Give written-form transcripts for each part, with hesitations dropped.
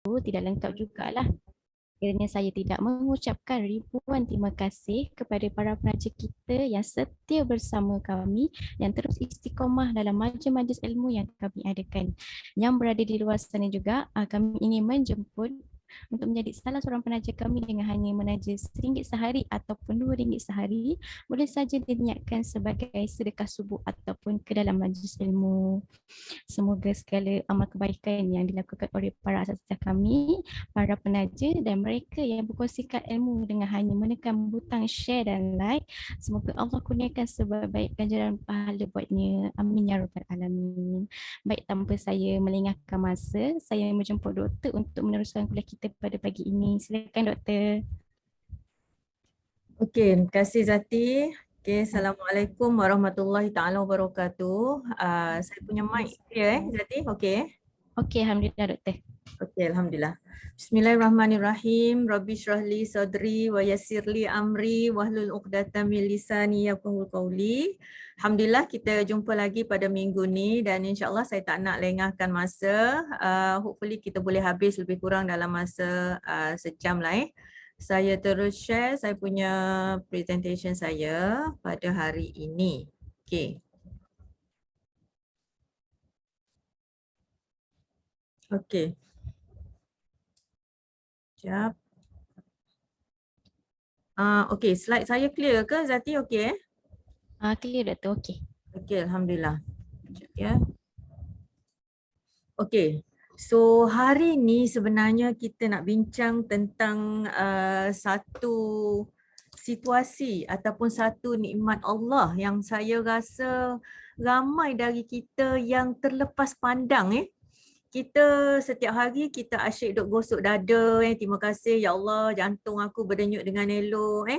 tidak lengkap jugalah. Kiranya saya tidak mengucapkan ribuan terima kasih kepada para penaja kita yang setia bersama kami, yang terus istiqamah dalam majlis-majlis ilmu yang kami adakan. Yang berada di luar sana juga, kami ingin menjemput untuk menjadi salah seorang penaja kami dengan hanya menaja RM1 sehari ataupun RM2 sehari, boleh saja diniatkan sebagai sedekah subuh ataupun ke dalam majlis ilmu. Semoga segala amal kebaikan yang dilakukan oleh para asatidz kami, para penaja dan mereka yang berkongsikan ilmu dengan hanya menekan butang share dan like, semoga Allah kurniakan sebaik-baik ganjaran pahala buatnya. Amin ya rabbal alamin. Baik, tanpa saya melengahkan masa, saya menjemput doktor untuk meneruskan kuliah kita pada pagi ini. Silakan doktor. Okey, terima kasih Zati. Okey, Assalamualaikum warahmatullahi taala wabarakatuh. Saya punya mic clear Zati? Okey. Okey, alhamdulillah doktor. Okey, alhamdulillah. Bismillahirrahmanirrahim. Rabbi syrahli sadri wa yassirli amri wahlul 'uqdatam min lisani yafqahu qawli. Alhamdulillah kita jumpa lagi pada minggu ni dan insya-Allah saya tak nak lengahkan masa. Hopefully kita boleh habis lebih kurang dalam masa sejam lah. Saya terus share saya punya presentation saya pada hari ini. Okey. Okey. Sekejap. Okey, slide saya clear ke Zati? Okey. Clear doktor, okey. Okey, alhamdulillah. Sekejap ya. Okey. So hari ni sebenarnya kita nak bincang tentang satu situasi ataupun satu nikmat Allah yang saya rasa ramai dari kita yang terlepas pandang. Kita setiap hari kita asyik duk gosok dada, terima kasih ya Allah jantung aku berdenyut dengan elok,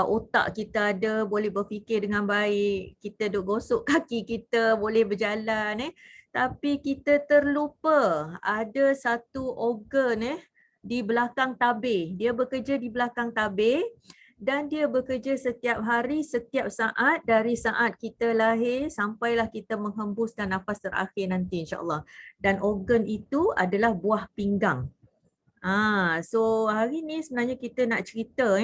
otak kita ada boleh berfikir dengan baik, kita duk gosok kaki kita boleh berjalan, tapi kita terlupa ada satu organ di belakang tabir. Dia bekerja di belakang tabir dan dia bekerja setiap hari, setiap saat dari saat kita lahir sampailah kita menghembuskan nafas terakhir nanti insya-Allah. Dan organ itu adalah buah pinggang. So hari ni sebenarnya kita nak cerita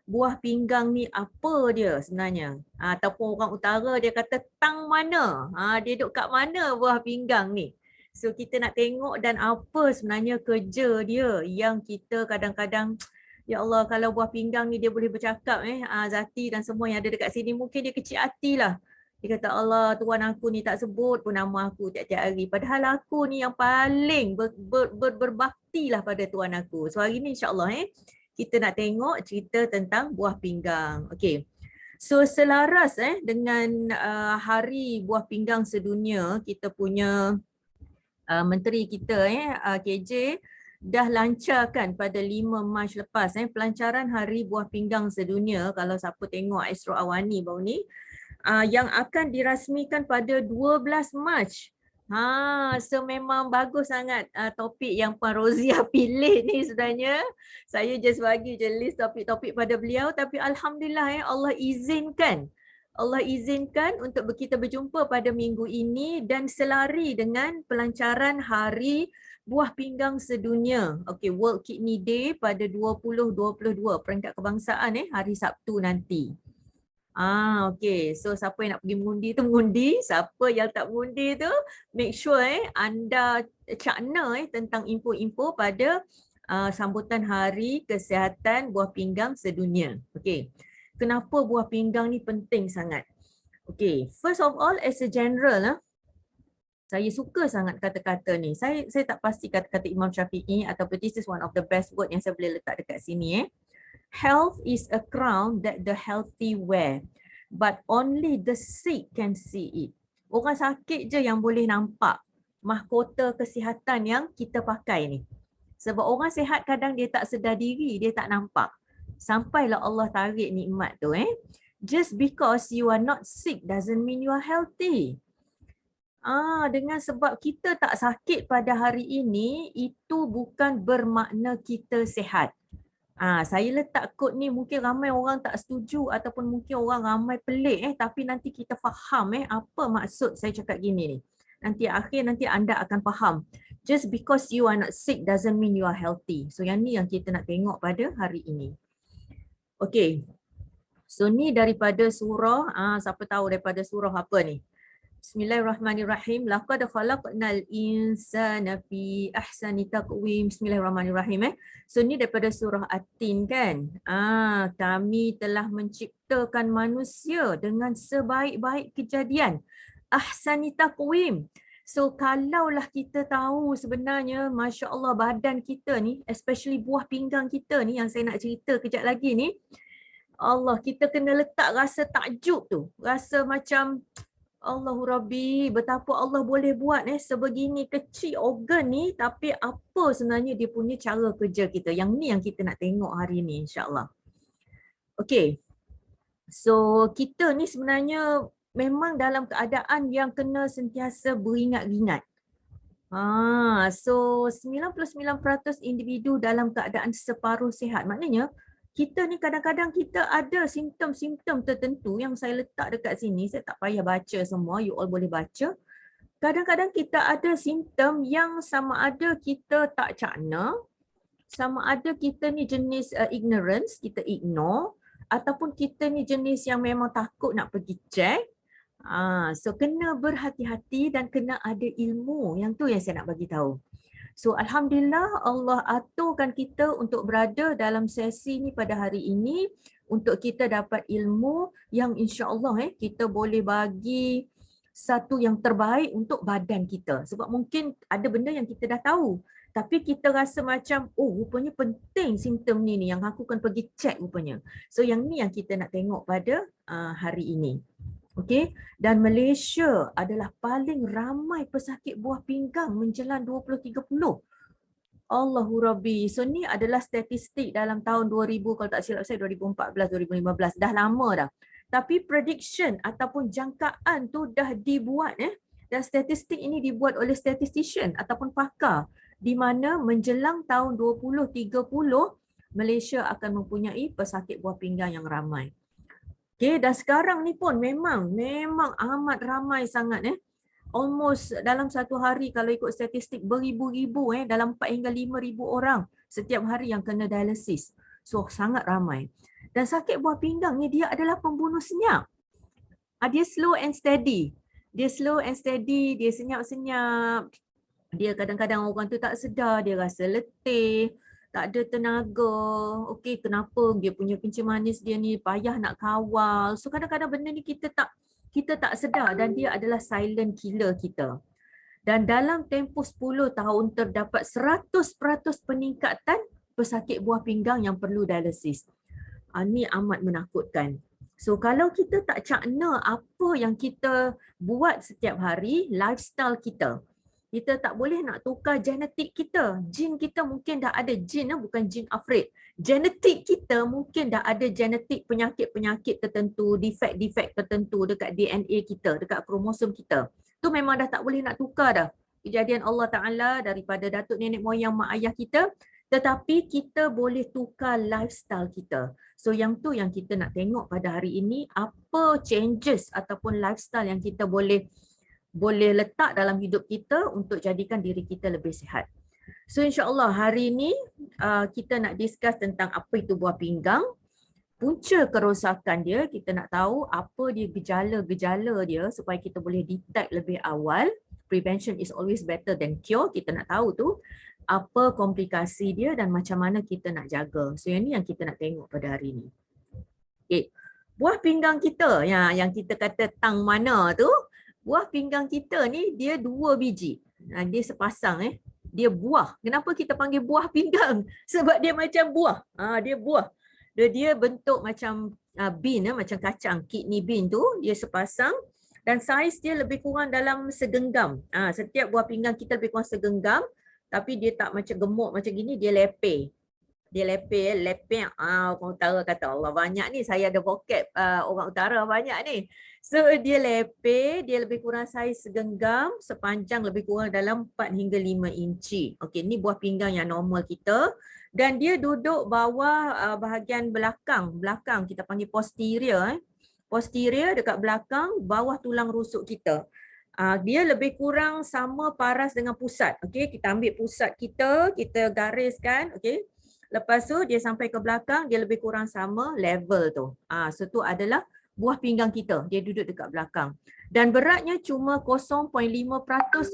buah pinggang ni apa dia sebenarnya. Ataupun orang utara dia kata tang mana. Dia duduk kat mana buah pinggang ni. So kita nak tengok dan apa sebenarnya kerja dia yang kita kadang-kadang ya Allah kalau buah pinggang ni dia boleh bercakap Zati dan semua yang ada dekat sini mungkin dia kecil hatilah. Dia kata Allah Tuhan aku ni tak sebut pun nama aku tiap-tiap hari. Padahal aku ni yang paling berbaktilah pada Tuhan aku. So hari ni insya-Allah kita nak tengok cerita tentang buah pinggang. Okey. So selaras dengan hari buah pinggang sedunia, kita punya menteri kita KJ dah lancarkan pada 5 Mac lepas pelancaran hari buah pinggang sedunia. Kalau siapa tengok Astro Awani baru ni yang akan dirasmikan pada 12 Mac. So memang bagus sangat topik yang Puan Rozia pilih ni sebenarnya. Saya just bagi je list topik-topik pada beliau tapi alhamdulillah Allah izinkan. Allah izinkan untuk kita berjumpa pada minggu ini dan selari dengan pelancaran Hari Buah Pinggang Sedunia. Okey, World Kidney Day pada 2022 peringkat kebangsaan hari Sabtu nanti. Okey. So siapa yang nak pergi mengundi tu mengundi, siapa yang tak mengundi tu make sure anda cakna tentang info-info pada sambutan Hari Kesihatan Buah Pinggang Sedunia. Okey. Kenapa buah pinggang ni penting sangat? Okey, first of all as a general saya suka sangat kata-kata ni. Saya tak pasti kata-kata Imam Syafi'i ataupun this is one of the best word yang saya boleh letak dekat sini. Health is a crown that the healthy wear, but only the sick can see it. Orang sakit je yang boleh nampak mahkota kesihatan yang kita pakai ni. Sebab orang sihat kadang dia tak sedar diri, dia tak nampak. Sampailah Allah tarik nikmat tu. Just because you are not sick doesn't mean you are healthy. Dengan sebab kita tak sakit pada hari ini, itu bukan bermakna kita sihat. Saya letak kod ni mungkin ramai orang tak setuju ataupun mungkin orang ramai pelik tapi nanti kita faham apa maksud saya cakap gini ni. Nanti anda akan faham. Just because you are not sick doesn't mean you are healthy. So yang ni yang kita nak tengok pada hari ini. Okay. So ni daripada surah, siapa tahu daripada surah apa ni? Bismillahirrahmanirrahim. Laqad khalaqnal insana fi ahsani taqwim. Bismillahirrahmanirrahim. So ni daripada surah At-Tin kan. Kami telah menciptakan manusia dengan sebaik-baik kejadian. Ahsani taqwim. So kalaulah kita tahu sebenarnya Masya Allah badan kita ni, especially buah pinggang kita ni yang saya nak cerita kejap lagi ni, Allah, kita kena letak rasa takjub tu. Rasa macam Allahu Rabbi, betapa Allah boleh buat sebegini kecil organ ni, tapi apa sebenarnya dia punya cara kerja kita. Yang ni yang kita nak tengok hari ni insya-Allah. Okay. So kita ni sebenarnya memang dalam keadaan yang kena sentiasa beringat-ingat. So 99% individu dalam keadaan separuh sihat. Maknanya kita ni kadang-kadang kita ada simptom-simptom tertentu yang saya letak dekat sini. Saya tak payah baca semua, you all boleh baca. Kadang-kadang kita ada simptom yang sama ada kita tak cakna, sama ada kita ni jenis ignorance, kita ignore, ataupun kita ni jenis yang memang takut nak pergi check. So kena berhati-hati dan kena ada ilmu. Yang tu yang saya nak bagi tahu. So Alhamdulillah Allah aturkan kita untuk berada dalam sesi ni pada hari ini untuk kita dapat ilmu yang insya-Allah kita boleh bagi satu yang terbaik untuk badan kita. Sebab mungkin ada benda yang kita dah tahu tapi kita rasa macam rupanya penting simptom ni yang aku akan pergi check rupanya. So yang ni yang kita nak tengok pada hari ini. Okey, dan Malaysia adalah paling ramai pesakit buah pinggang menjelang 2030. Allahu Rabbi. So ni adalah statistik dalam tahun 2000, kalau tak silap saya 2014, 2015. Dah lama dah. Tapi prediction ataupun jangkaan tu dah dibuat dan statistik ini dibuat oleh statistician ataupun pakar di mana menjelang tahun 2030 Malaysia akan mempunyai pesakit buah pinggang yang ramai. Okay, dan sekarang ni pun memang amat ramai sangat almost dalam satu hari kalau ikut statistik beribu-ribu dalam 4 hingga 5,000 orang setiap hari yang kena dialisis. So sangat ramai. Dan sakit buah pinggang ni dia adalah pembunuh senyap. Dia slow and steady. Dia senyap-senyap. Dia kadang-kadang orang tu tak sedar, dia rasa letih, tak ada tenaga. Okey, kenapa dia punya kencing manis dia ni payah nak kawal. So kadang-kadang benda ni kita tak sedar dan dia adalah silent killer kita. Dan dalam tempoh 10 tahun terdapat 100% peningkatan pesakit buah pinggang yang perlu dialisis. Ini amat menakutkan. So kalau kita tak cakna apa yang kita buat setiap hari, lifestyle kita, kita tak boleh nak tukar genetik kita. Jin kita mungkin dah ada jin, bukan jin afraid. Genetik kita mungkin dah ada genetik penyakit-penyakit tertentu, defect-defect tertentu dekat DNA kita, dekat kromosom kita. Tu memang dah tak boleh nak tukar dah. Kejadian Allah Ta'ala daripada datuk nenek moyang mak ayah kita, tetapi kita boleh tukar lifestyle kita. So yang tu yang kita nak tengok pada hari ini, apa changes ataupun lifestyle yang kita boleh letak dalam hidup kita untuk jadikan diri kita lebih sihat. So insya-Allah hari ini kita nak discuss tentang apa itu buah pinggang, punca kerosakan dia, kita nak tahu apa dia gejala-gejala dia supaya kita boleh detect lebih awal. Prevention is always better than cure. Kita nak tahu tu apa komplikasi dia dan macam mana kita nak jaga. So yang ni yang kita nak tengok pada hari ini. Okay. Buah pinggang kita yang kita kata tang mana tu, buah pinggang kita ni dia 2 biji. Dia sepasang Dia buah. Kenapa kita panggil buah pinggang? Sebab dia macam buah. Dia buah. Dia bentuk macam bean, macam kacang, kidney bean tu, dia sepasang dan saiz dia lebih kurang dalam segenggam. Setiap buah pinggang kita lebih kurang segenggam, tapi dia tak macam gemuk macam gini, dia lepeh. Dia lepeh. Orang utara kata Allah banyak ni, saya ada vocab orang utara banyak ni. So dia lepeh, dia lebih kurang saiz segenggam, sepanjang lebih kurang dalam 4 hingga 5 inci. Okey, ni buah pinggang yang normal kita. Dan dia duduk bawah bahagian belakang kita panggil posterior. Posterior dekat belakang, bawah tulang rusuk kita. Dia lebih kurang sama paras dengan pusat. Okey, kita ambil pusat kita, kita gariskan, okey. Lepas tu dia sampai ke belakang, dia lebih kurang sama level tu. So tu adalah buah pinggang kita. Dia duduk dekat belakang. Dan beratnya cuma 0.5%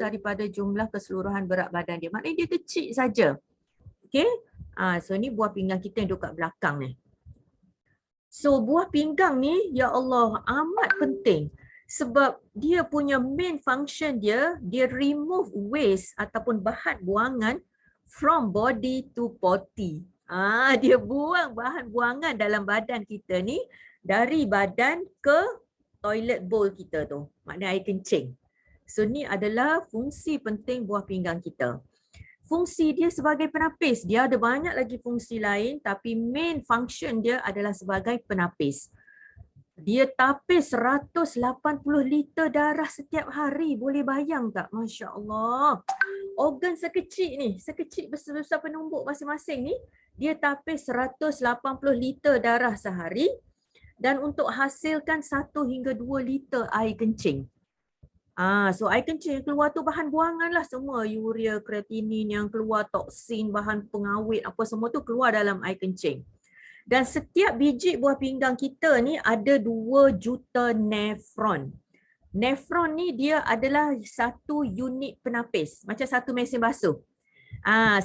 daripada jumlah keseluruhan berat badan dia. Maknanya dia kecil saja. Okey. So ni buah pinggang kita yang duduk kat belakang ni. So buah pinggang ni, ya Allah, amat penting. Sebab dia punya main function dia remove waste ataupun bahan buangan from body to potty. Dia buang bahan buangan dalam badan kita ni dari badan ke toilet bowl kita tu. Maknanya air kencing. So ni adalah fungsi penting buah pinggang kita. Fungsi dia sebagai penapis. Dia ada banyak lagi fungsi lain tapi main function dia adalah sebagai penapis. Dia tapis 180 liter darah setiap hari. Boleh bayang tak? Masya Allah. Organ sekecil ni, sekecil besar penumbuk masing-masing ni, dia tapis 180 liter darah sehari dan untuk hasilkan 1 hingga 2 liter air kencing. So air kencing yang keluar tu bahan buangan lah semua. Urea, kreatinin yang keluar, toksin, bahan pengawet, apa semua tu keluar dalam air kencing. Dan setiap biji buah pinggang kita ni ada 2 juta nefron. Nefron ni dia adalah satu unit penapis. Macam satu mesin basuh.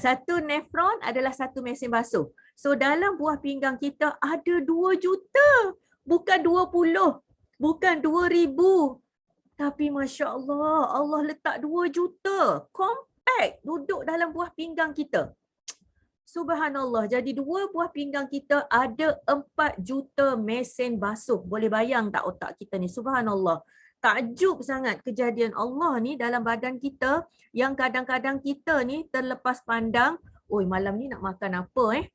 Satu nefron adalah satu mesin basuh. So dalam buah pinggang kita ada 2 juta. Bukan 20. Bukan 2000. Tapi Masya Allah, Allah letak 2 juta. Compact duduk dalam buah pinggang kita. Subhanallah. Jadi 2 buah pinggang kita ada 4 juta mesin basuh. Boleh bayang tak otak kita ni? Subhanallah. Takjub sangat kejadian Allah ni dalam badan kita yang kadang-kadang kita ni terlepas pandang, oi malam ni nak makan apa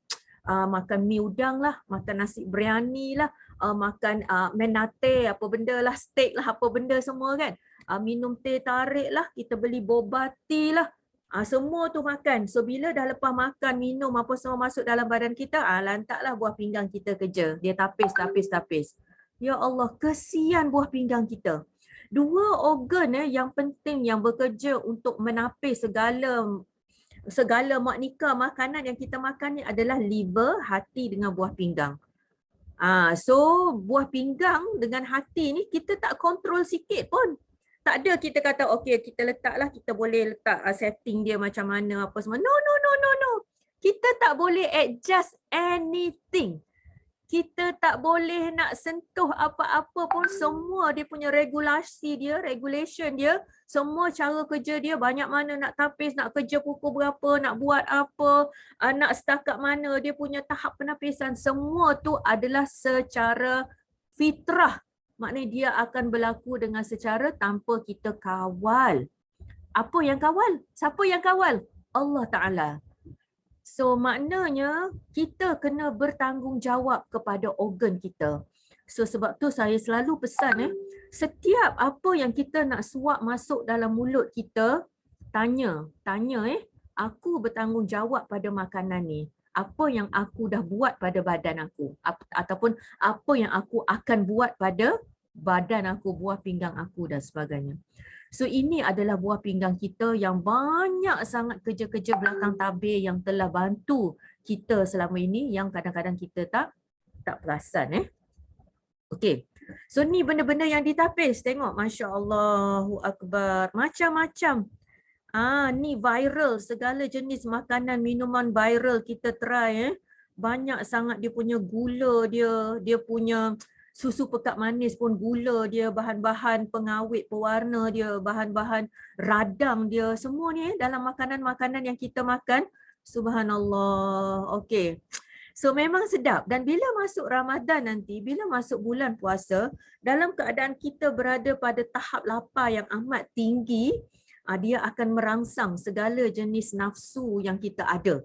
makan mi udang lah, makan nasi biryani lah, makan menate apa benda lah, steak lah apa benda semua kan. Minum teh tarik lah, kita beli boba tea lah. Semua tu makan. So bila dah lepas makan, minum apa semua masuk dalam badan kita, lantaklah buah pinggang kita kerja. Dia tapis. Ya Allah, kesian buah pinggang kita. 2 organ yang penting yang bekerja untuk menapis segala maknika makanan yang kita makan ni adalah liver, hati dengan buah pinggang. So buah pinggang dengan hati ni kita tak kontrol sikit pun. Tak ada kita kata okey kita letaklah, kita boleh letak setting dia macam mana apa semua. No. Kita tak boleh adjust anything. Kita tak boleh nak sentuh apa-apa pun, semua dia punya regulation dia, semua cara kerja dia, banyak mana nak tapis, nak kerja pukul berapa, nak buat apa, nak setakat mana, dia punya tahap penapisan, semua tu adalah secara fitrah. Maknanya dia akan berlaku dengan secara tanpa kita kawal. Apa yang kawal? Siapa yang kawal? Allah Ta'ala. So maknanya kita kena bertanggungjawab kepada organ kita. So sebab tu saya selalu pesan setiap apa yang kita nak suap masuk dalam mulut kita, tanya aku bertanggungjawab pada makanan ni. Apa yang aku dah buat pada badan aku ataupun apa yang aku akan buat pada badan aku, buah pinggang aku dan sebagainya. So ini adalah buah pinggang kita yang banyak sangat kerja-kerja belakang tabir yang telah bantu kita selama ini yang kadang-kadang kita tak perasan. Okey. So ni benda-benda yang ditapis. Tengok, Masya Allahu Akbar. Macam-macam. Ni viral, segala jenis makanan, minuman viral kita try. Banyak sangat dia punya gula dia punya susu pekat manis pun gula dia, bahan-bahan pengawet pewarna dia, bahan-bahan radang dia, semua ni dalam makanan-makanan yang kita makan. Subhanallah. Okey. So memang sedap, dan bila masuk Ramadan nanti, bila masuk bulan puasa, dalam keadaan kita berada pada tahap lapar yang amat tinggi, dia akan merangsang segala jenis nafsu yang kita ada.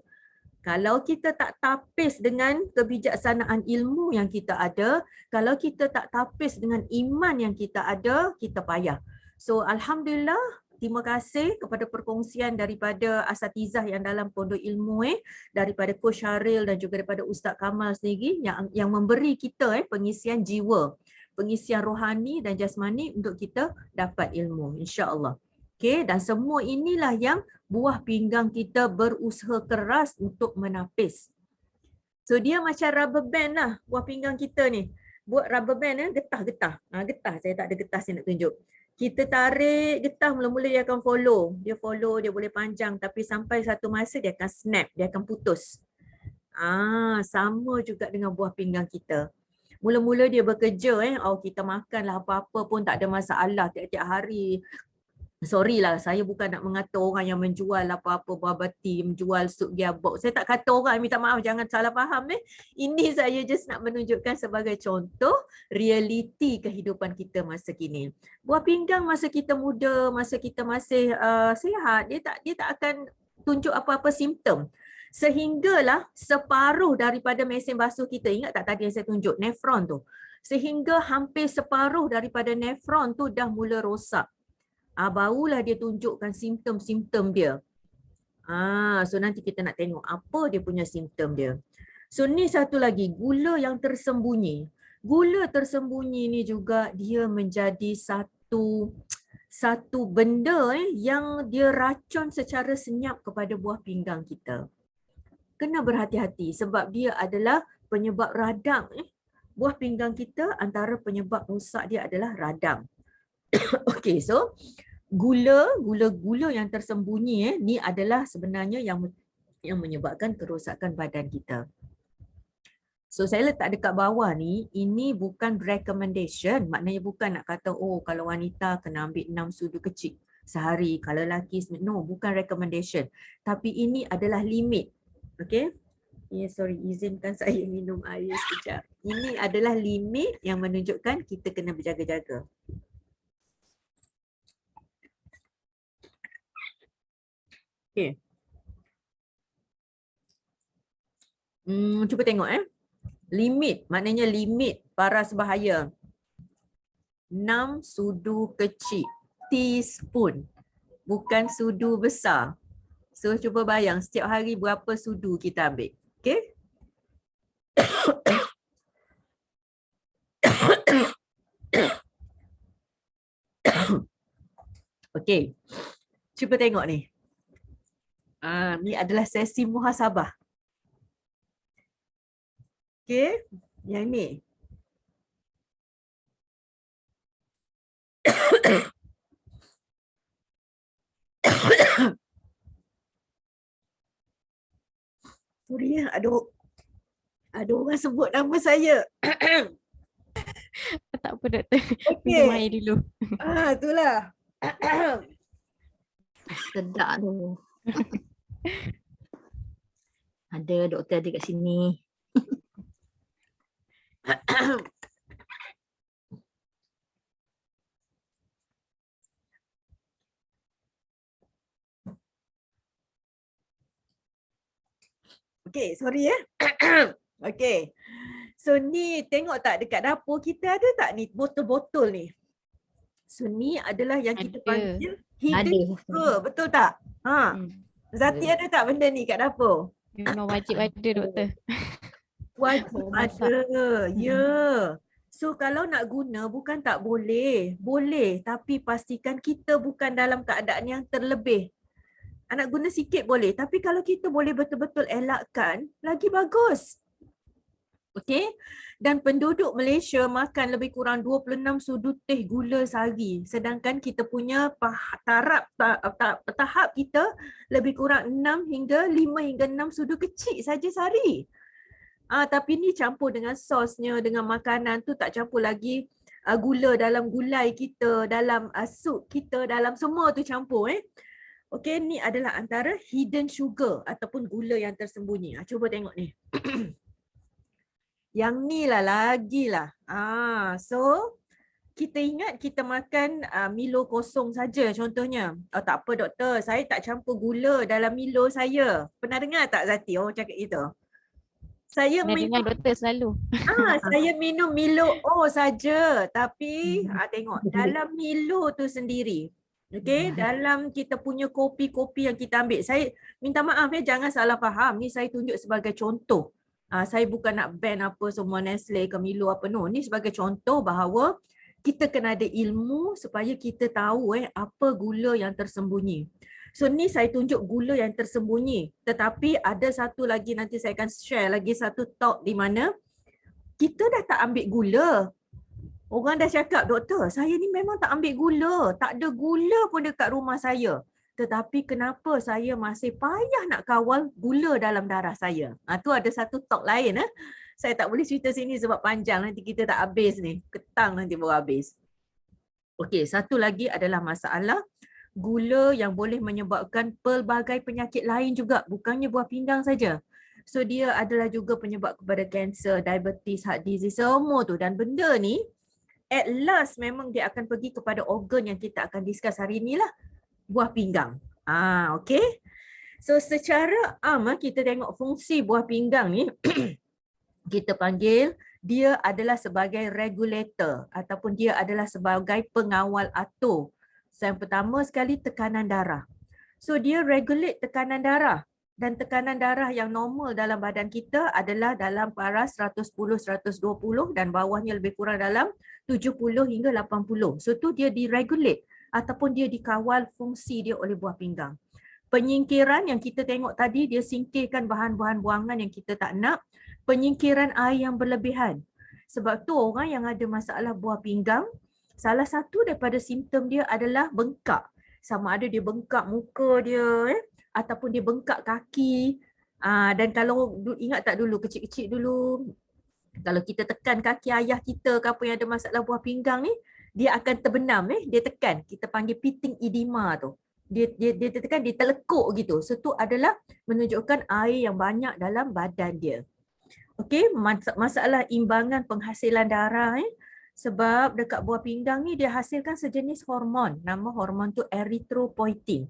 Kalau kita tak tapis dengan kebijaksanaan ilmu yang kita ada, kalau kita tak tapis dengan iman yang kita ada, kita payah. So Alhamdulillah, terima kasih kepada perkongsian daripada asatizah yang dalam pondok ilmu, daripada Coach Syaril dan juga daripada Ustaz Kamal sendiri yang memberi kita pengisian jiwa. pengisian rohani dan jasmani untuk kita dapat ilmu, insya-Allah. Okey, dan semua inilah yang buah pinggang kita berusaha keras untuk menapis. So dia macam rubber band lah buah pinggang kita ni. Buat rubber band getah-getah. Getah, saya tak ada getah saya nak tunjuk. Kita tarik getah, mula-mula dia akan follow. Dia follow, dia boleh panjang tapi sampai satu masa dia akan snap, dia akan putus. Sama juga dengan buah pinggang kita. Mula-mula dia bekerja, kita makanlah apa-apa pun tak ada masalah tiap-tiap hari. Sorry lah, saya bukan nak mengata orang yang menjual apa-apa buah bati, menjual sup gearbox. Saya tak kata orang, minta maaf, jangan salah faham. Ini saya just nak menunjukkan sebagai contoh realiti kehidupan kita masa kini. Buah pinggang masa kita muda, masa kita masih sihat, dia tak akan tunjuk apa-apa simptom. Sehinggalah separuh daripada mesin basuh kita, ingat tak tadi yang saya tunjuk, nefron tu. Sehingga hampir separuh daripada nefron tu dah mula rosak. Barulah dia tunjukkan simptom-simptom dia. So nanti kita nak tengok apa dia punya simptom dia. So ni satu lagi, gula yang tersembunyi. Gula tersembunyi ni juga dia menjadi satu benda yang dia racun secara senyap kepada buah pinggang kita. Kena berhati-hati sebab dia adalah penyebab radang. Buah pinggang kita antara penyebab rosak dia adalah radang. Okey, so gula yang tersembunyi ni adalah sebenarnya yang menyebabkan kerosakan badan kita. So saya letak dekat bawah ni, ini bukan recommendation, maknanya bukan nak kata kalau wanita kena ambil 6 sudu kecil sehari, kalau lelaki no, bukan recommendation. Tapi ini adalah limit. Okey? Sorry, izinkan saya minum air sekejap. Ini adalah limit yang menunjukkan kita kena berjaga-jaga. Okay. Cuba tengok limit, maknanya limit paras bahaya. 6 sudu kecil, teaspoon, bukan sudu besar. So cuba bayang setiap hari berapa sudu kita ambil. Okay? Okay. Cuba tengok ni. Ni adalah sesi muhasabah. Okay, yang ni. Sorry ada orang sebut nama saya. Tak apa doktor. Okay. Minum air dulu. Itulah. Sedap tu. Ada doktor ada kat sini. Okay, sorry Okay. So ni tengok tak dekat dapur kita ada tak ni botol-botol ni? So ni adalah yang kita panggil hidden sugar, betul tak? Zati ada tak benda ni kat dapur? Memang wajib ada doktor. Wajib ada. Ya. So kalau nak guna bukan tak boleh. Boleh, tapi pastikan kita bukan dalam keadaan yang terlebih. Nak guna sikit boleh, tapi kalau kita boleh betul-betul elakkan, lagi bagus. Okey? Dan penduduk Malaysia makan lebih kurang 26 sudu teh gula sehari. Sedangkan kita punya tahap kita lebih kurang 5 hingga 6 sudu kecil saja sehari. Tapi ni campur dengan sosnya, dengan makanan tu, tak campur lagi gula dalam gulai kita, dalam sup kita, dalam semua tu campur. Okey, ni adalah antara hidden sugar ataupun gula yang tersembunyi. Cuba tengok ni. Yang ni lah lagi lah. So kita ingat kita makan Milo kosong saja contohnya. Tak apa doktor, saya tak campur gula dalam Milo saya. Pernah dengar tak Zati orang cakap gitu? Saya minum doktor selalu. Saya minum Milo saja, tapi tengok dalam Milo tu sendiri. Okey, dalam kita punya kopi-kopi yang kita ambil. Saya minta maaf jangan salah faham. Ni saya tunjuk sebagai contoh. Saya bukan nak ban apa semua Nestle ke Milo apa, no. Ni sebagai contoh bahawa kita kena ada ilmu supaya kita tahu apa gula yang tersembunyi. So ni saya tunjuk gula yang tersembunyi. Tetapi ada satu lagi, nanti saya akan share lagi satu talk di mana kita dah tak ambil gula. Orang dah cakap, doktor, saya ni memang tak ambil gula. Tak ada gula pun dekat rumah saya. Tetapi kenapa saya masih payah nak kawal gula dalam darah saya? Tu ada satu talk lain. Saya tak boleh cerita sini sebab panjang. Nanti kita tak habis ni. Ketang nanti baru habis. Okey, satu lagi adalah masalah gula yang boleh menyebabkan pelbagai penyakit lain juga. Bukannya buah pinggang saja. So dia adalah juga penyebab kepada kanser, diabetes, heart disease, semua tu. Dan benda ni at last memang dia akan pergi kepada organ yang kita akan discuss hari ni lah. Buah pinggang. Okay. So secara kita tengok fungsi buah pinggang ni, kita panggil dia adalah sebagai regulator ataupun dia adalah sebagai pengawal atur. So yang pertama sekali tekanan darah. So dia regulate tekanan darah. Dan tekanan darah yang normal dalam badan kita adalah dalam paras 110-120 dan bawahnya lebih kurang dalam 70 hingga 80. So tu dia diregulate ataupun dia dikawal fungsi dia oleh buah pinggang. Penyingkiran yang kita tengok tadi, dia singkirkan bahan-bahan buangan yang kita tak nak. Penyingkiran air yang berlebihan. Sebab tu orang yang ada masalah buah pinggang, salah satu daripada simptom dia adalah bengkak. Sama ada dia bengkak muka dia, ataupun dia bengkak kaki. Dan kalau ingat tak dulu, kecil-kecil dulu, kalau kita tekan kaki ayah kita ke apa yang ada masalah buah pinggang ni, dia akan terbenam, dia tekan. Kita panggil pitting edema tu. Dia tekan, dia terlekuk gitu. So tu adalah menunjukkan air yang banyak dalam badan dia. Okey, masalah imbangan penghasilan darah. Sebab dekat buah pinggang ni dia hasilkan sejenis hormon. Nama hormon tu erythropoietin.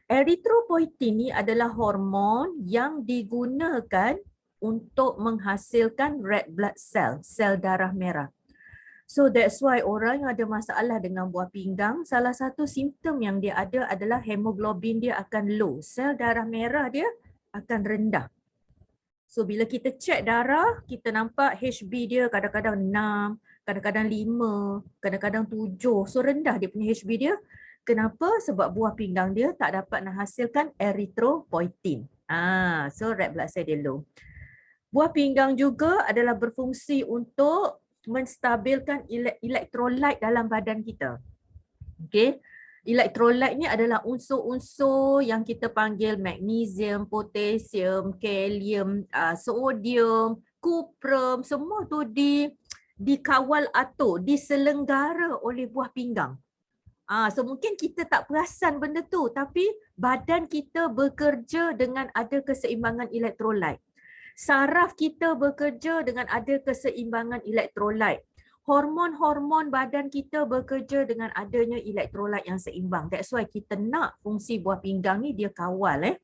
Erythropoietin ni adalah hormon yang digunakan untuk menghasilkan red blood cell, sel darah merah. So that's why orang yang ada masalah dengan buah pinggang, salah satu simptom yang dia ada adalah hemoglobin dia akan low, sel darah merah dia akan rendah. So bila kita cek darah, kita nampak HB dia kadang-kadang 6, kadang-kadang 5, kadang-kadang 7. So rendah dia punya HB dia. Kenapa? Sebab buah pinggang dia tak dapat menghasilkan erythropoietin. So red blood cell dia low. Buah pinggang juga adalah berfungsi untuk menstabilkan elektrolit dalam badan kita. Okey. Elektrolit ni adalah unsur-unsur yang kita panggil magnesium, potasium, kalium, sodium, kuprum, semua tu dikawal atur, diselenggara oleh buah pinggang. So mungkin kita tak perasan benda tu, tapi badan kita bekerja dengan ada keseimbangan elektrolit. Saraf kita bekerja dengan ada keseimbangan elektrolit. Hormon-hormon badan kita bekerja dengan adanya elektrolit yang seimbang. That's why kita nak fungsi buah pinggang ni dia kawal.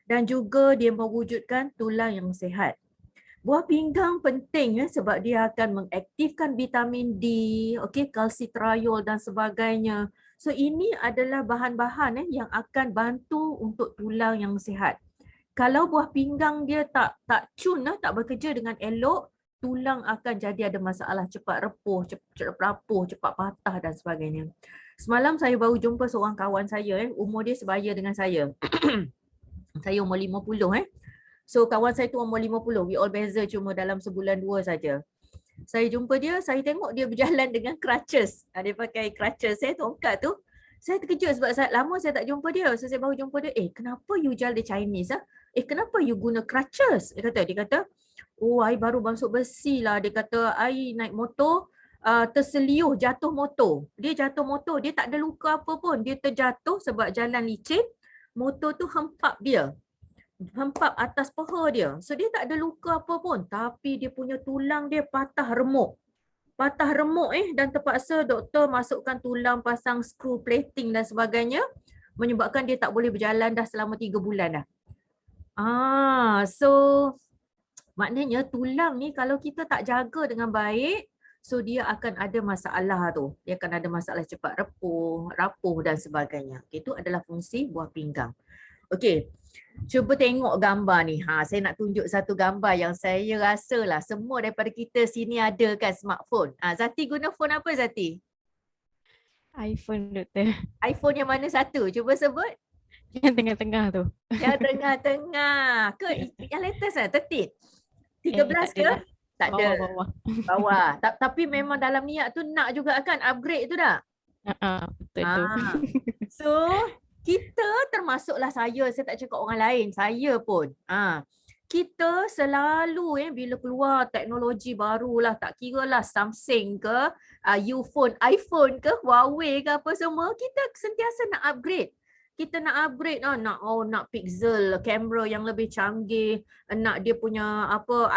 Dan juga dia mewujudkan tulang yang sihat. Buah pinggang penting sebab dia akan mengaktifkan vitamin D, kalsitriol dan sebagainya. So ini adalah bahan-bahan yang akan bantu untuk tulang yang sihat. Kalau buah pinggang dia tak cun, tak bekerja dengan elok, tulang akan jadi ada masalah, cepat repuh, cepat rapuh, cepat patah dan sebagainya. Semalam saya baru jumpa seorang kawan saya, umur dia sebaya dengan saya. Saya umur 50. So kawan saya tu umur 50, we all beza cuma dalam sebulan 2 saja. Saya jumpa dia, saya tengok dia berjalan dengan crutches. Dia pakai crutches, tongkat tu. Saya terkejut sebab lama saya tak jumpa dia. So saya baru jumpa dia, kenapa you jalan dia Chinese? Kenapa you guna crutches? Dia kata, oh, I baru basuh besi lah. Dia kata, I naik motor, terseliuh, jatuh motor. Dia jatuh motor, dia tak ada luka apa pun. Dia terjatuh sebab jalan licin, motor tu hempap dia. Hempap atas paha dia. So dia tak ada luka apa pun. Tapi dia punya tulang dia patah remuk. Patah remuk dan terpaksa doktor masukkan tulang, pasang screw plating dan sebagainya. Menyebabkan dia tak boleh berjalan dah selama 3 bulan dah. So maknanya tulang ni kalau kita tak jaga dengan baik, so dia akan ada masalah tu. Dia akan ada masalah cepat rapuh dan sebagainya. Itu adalah fungsi buah pinggang. Okey. Cuba tengok gambar ni. Saya nak tunjuk satu gambar yang saya rasa lah semua daripada kita sini ada kan smartphone. Zati guna phone apa Zati? iPhone doktor. iPhone yang mana satu? Cuba sebut. Yang tengah-tengah tu. Yang tengah-tengah. Ke yang latest lah, 13? 13 tak ke? ada. Tak ada. Bawah-bawah. Bawah. Tapi memang dalam niat tu nak juga kan upgrade tu dah. Betul tu. So, kita termasuklah saya tak cakap orang lain, saya pun. Kita selalu bila keluar teknologi baru lah, tak kira lah Samsung ke, Ufone, iPhone ke, Huawei ke apa semua, kita sentiasa nak upgrade. Kita nak upgrade, nak pixel, kamera yang lebih canggih, nak dia punya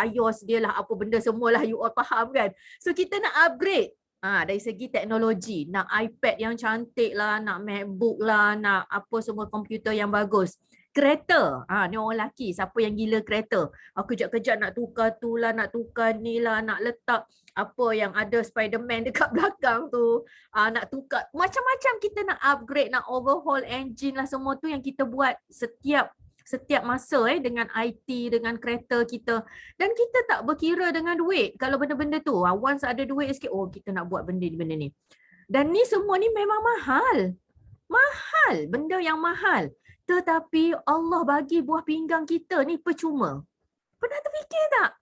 iOS dia lah, apa benda semualah, you all faham kan. So kita nak upgrade. Dari segi teknologi, nak iPad yang cantik lah, nak MacBook lah, nak apa semua komputer yang bagus. Kereta, ni orang lelaki, siapa yang gila kereta? Kejap-kejap nak tukar tu lah, nak tukar ni lah, nak letak apa yang ada Spiderman dekat belakang tu, nak tukar, macam-macam kita nak upgrade, nak overhaul engine lah, semua tu yang kita buat setiap masa dengan IT, dengan kereta kita. Dan kita tak berkira dengan duit. Kalau benda-benda tu, once ada duit sikit, kita nak buat benda ni. Dan ni semua ni memang mahal. Mahal, benda yang mahal. Tetapi Allah bagi buah pinggang kita ni percuma. Pernah terfikir tak?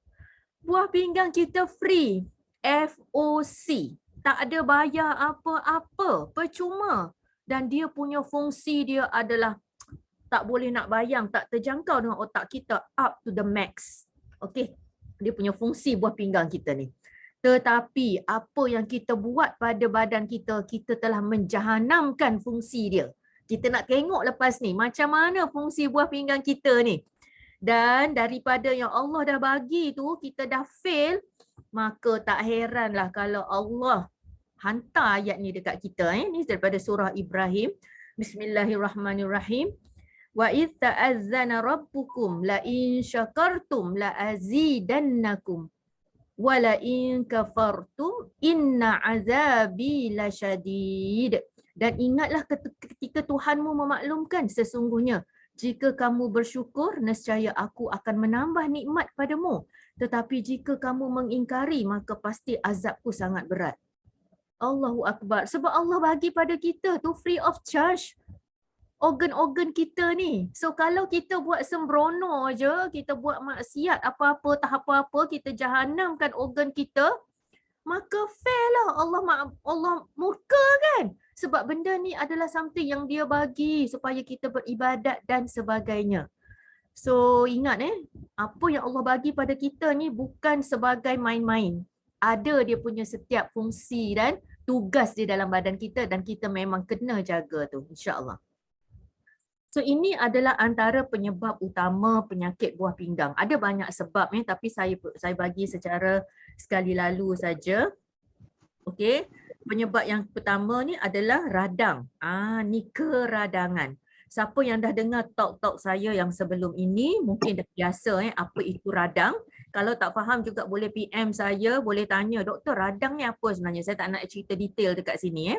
Buah pinggang kita free. FOC. Tak ada bayar apa-apa. Percuma. Dan dia punya fungsi dia adalah tak boleh nak bayang, tak terjangkau dengan otak kita, up to the max. Okey, dia punya fungsi buah pinggang kita ni. Tetapi apa yang kita buat pada badan kita, kita telah menjahanamkan fungsi dia. Kita nak tengok lepas ni macam mana fungsi buah pinggang kita ni. Dan daripada yang Allah dah bagi tu, kita dah fail, maka tak heranlah kalau Allah hantar ayat ni dekat kita. Ni daripada surah Ibrahim. Bismillahirrahmanirrahim. Wa idh ta'azzana rabbukum la in syakartum la azidannakum wa la in kafartum inna azabi lasyadid. Dan ingatlah ketika Tuhanmu memaklumkan sesungguhnya jika kamu bersyukur nescaya aku akan menambah nikmat padamu, tetapi jika kamu mengingkari maka pasti azabku sangat berat. Allahu Akbar. Sebab Allah bagi pada kita tu free of charge organ-organ kita ni. So kalau kita buat sembrono je, kita buat maksiat apa-apa, tak apa-apa, kita jahanamkan organ kita, maka fair lah. Allah murka kan? Sebab benda ni adalah something yang dia bagi supaya kita beribadat dan sebagainya. So ingat apa yang Allah bagi pada kita ni bukan sebagai main-main. Ada dia punya setiap fungsi dan tugas di dalam badan kita dan kita memang kena jaga tu, insya-Allah. So ini adalah antara penyebab utama penyakit buah pinggang. Ada banyak sebab tapi saya bagi secara sekali lalu saja. Okey. Penyebab yang pertama ni adalah radang. Ni keradangan. Siapa yang dah dengar talk-talk saya yang sebelum ini mungkin dah biasa apa itu radang. Kalau tak faham juga boleh PM saya, boleh tanya, doktor radang ni apa sebenarnya? Saya tak nak cerita detail dekat sini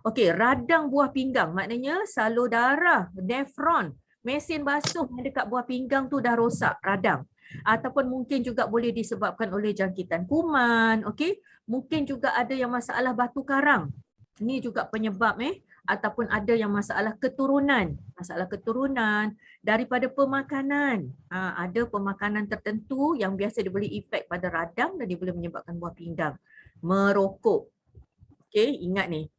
Okey, radang buah pinggang maknanya salur darah, nefron, mesin basuh yang dekat buah pinggang tu dah rosak, radang. Ataupun mungkin juga boleh disebabkan oleh jangkitan kuman, okey. Mungkin juga ada yang masalah batu karang. Ini juga penyebab ataupun ada yang masalah keturunan. Masalah keturunan daripada pemakanan. Ada pemakanan tertentu yang biasa dia boleh efek pada radang dan dia boleh menyebabkan buah pinggang. Merokok. Okey, ingat ni.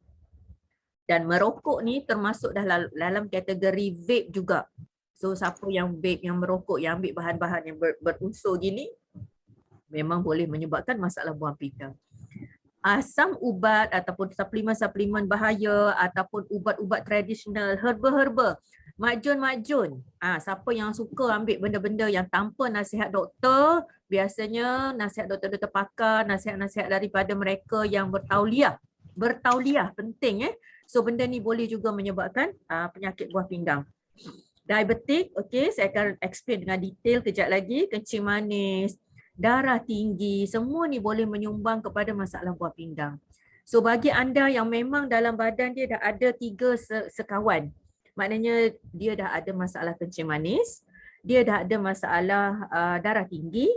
Dan merokok ni termasuk dalam kategori vape juga. So siapa yang vape, yang merokok, yang ambil bahan-bahan yang berunsur gini, memang boleh menyebabkan masalah buah pinggang. Asam ubat ataupun suplemen-suplemen bahaya ataupun ubat-ubat tradisional, herba-herba, makjun-makjun. Siapa yang suka ambil benda-benda yang tanpa nasihat doktor, biasanya nasihat doktor-doktor pakar, nasihat-nasihat daripada mereka yang bertauliah. Bertauliah penting So benda ni boleh juga menyebabkan penyakit buah pinggang. Diabetik, okey, saya akan explain dengan detail kejap lagi. Kencing manis, darah tinggi, semua ni boleh menyumbang kepada masalah buah pinggang. So bagi anda yang memang dalam badan dia dah ada 3 sekawan, maknanya dia dah ada masalah kencing manis, dia dah ada masalah darah tinggi,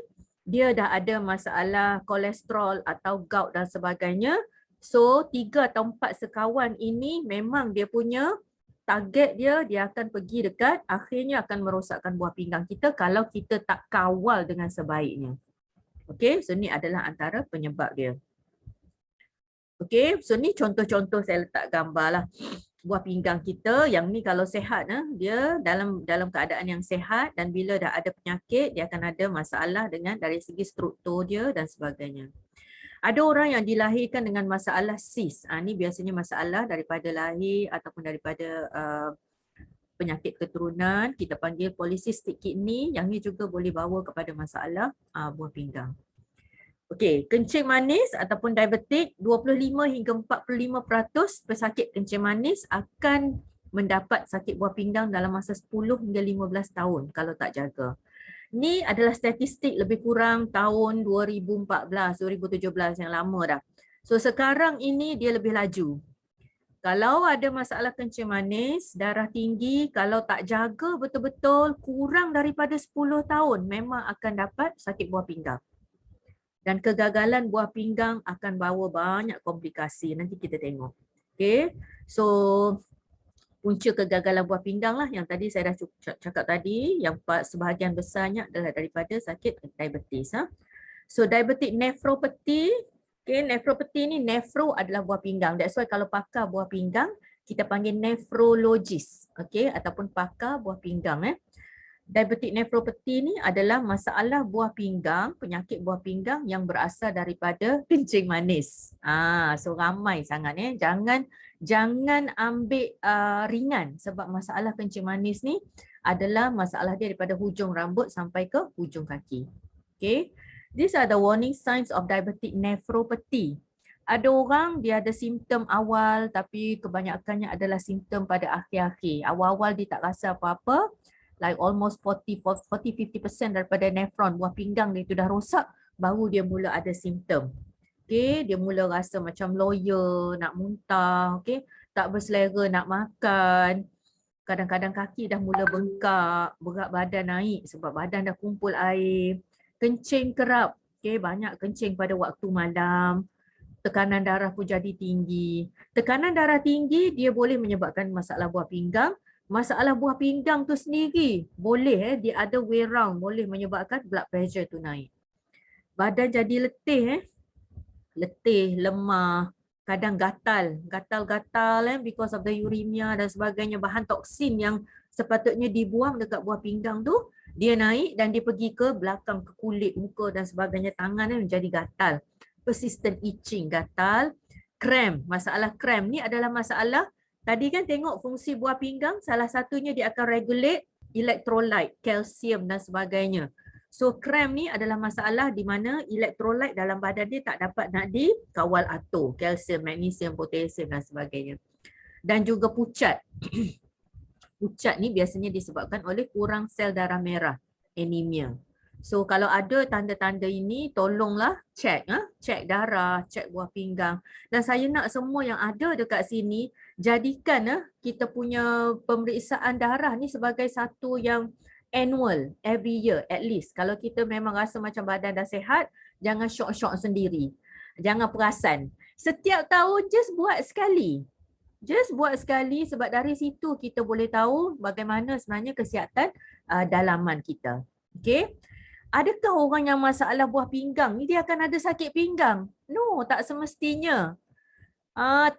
dia dah ada masalah kolesterol atau gout dan sebagainya. So 3 atau 4 sekawan ini memang dia punya target dia akan pergi dekat, akhirnya akan merosakkan buah pinggang kita kalau kita tak kawal dengan sebaiknya. Okey, so ni adalah antara penyebab dia. Okey, so ni contoh-contoh saya letak gambar lah. Buah pinggang kita yang ni kalau sihat, dia dalam keadaan yang sihat, dan bila dah ada penyakit dia akan ada masalah dengan dari segi struktur dia dan sebagainya. Ada orang yang dilahirkan dengan masalah cyst. Ni biasanya masalah daripada lahir ataupun daripada penyakit keturunan, kita panggil polycystic kidney. Yang ni juga boleh bawa kepada masalah buah pinggang. Okey, kencing manis ataupun diabetik, 25 hingga 45% pesakit kencing manis akan mendapat sakit buah pinggang dalam masa 10 hingga 15 tahun kalau tak jaga. Ni adalah statistik lebih kurang tahun 2014, 2017 yang lama dah. So sekarang ini dia lebih laju. Kalau ada masalah kencing manis, darah tinggi, kalau tak jaga betul-betul kurang daripada 10 tahun memang akan dapat sakit buah pinggang. Dan kegagalan buah pinggang akan bawa banyak komplikasi. Nanti kita tengok. Okay. So punca kegagalan buah pinggang lah yang tadi saya dah cakap tadi, yang sebahagian besarnya adalah daripada sakit diabetes. So diabetic nephropathy, okay, nephropathy ni, nephro adalah buah pinggang. That's why kalau pakar buah pinggang kita panggil nephrologist, okay, ataupun pakar buah pinggang. Diabetic nephropathy ni adalah masalah buah pinggang, penyakit buah pinggang yang berasal daripada kencing manis. So ramai sangat Jangan ambil ringan sebab masalah kencing manis ni adalah masalah dia daripada hujung rambut sampai ke hujung kaki. Okay. These are the warning signs of diabetic nephropathy. Ada orang dia ada simptom awal tapi kebanyakannya adalah simptom pada akhir-akhir. Awal-awal dia tak rasa apa-apa, like almost 40-50% daripada nephron, buah pinggang dia itu dah rosak, baru dia mula ada simptom. Okay, dia mula rasa macam loya, nak muntah, okay, tak berselera nak makan. Kadang-kadang kaki dah mula bengkak, berat badan naik sebab badan dah kumpul air. Kencing kerap, okay, banyak kencing pada waktu malam. Tekanan darah pun jadi tinggi. Tekanan darah tinggi dia boleh menyebabkan masalah buah pinggang. Masalah buah pinggang tu sendiri boleh dia ada way round, boleh menyebabkan blood pressure tu naik. Badan jadi letih, letih, lemah, kadang gatal-gatal because of the uremia dan sebagainya. Bahan toksin yang sepatutnya dibuang dekat buah pinggang tu, dia naik dan dia pergi ke belakang, ke kulit, muka dan sebagainya. Tangan menjadi gatal. Persistent itching, gatal. Cramp, masalah cramp ni adalah masalah, tadi kan tengok fungsi buah pinggang, salah satunya dia akan regulate electrolyte, kalsium dan sebagainya. So cramp ni adalah masalah di mana elektrolit dalam badan dia tak dapat nak dikawal atur, kalsium, magnesium, potasium dan sebagainya. Dan juga pucat. Pucat ni biasanya disebabkan oleh kurang sel darah merah, anemia. So kalau ada tanda-tanda ini, tolonglah cek darah, cek buah pinggang. Dan saya nak semua yang ada dekat sini jadikan kita punya pemeriksaan darah ni sebagai satu yang annual, every year at least. Kalau kita memang rasa macam badan dah sihat, jangan syok-syok sendiri. Jangan perasan. Setiap tahun just buat sekali. Just buat sekali sebab dari situ kita boleh tahu bagaimana sebenarnya kesihatan dalaman kita. Okay. Adakah orang yang masalah buah pinggang ni dia akan ada sakit pinggang? No, tak semestinya.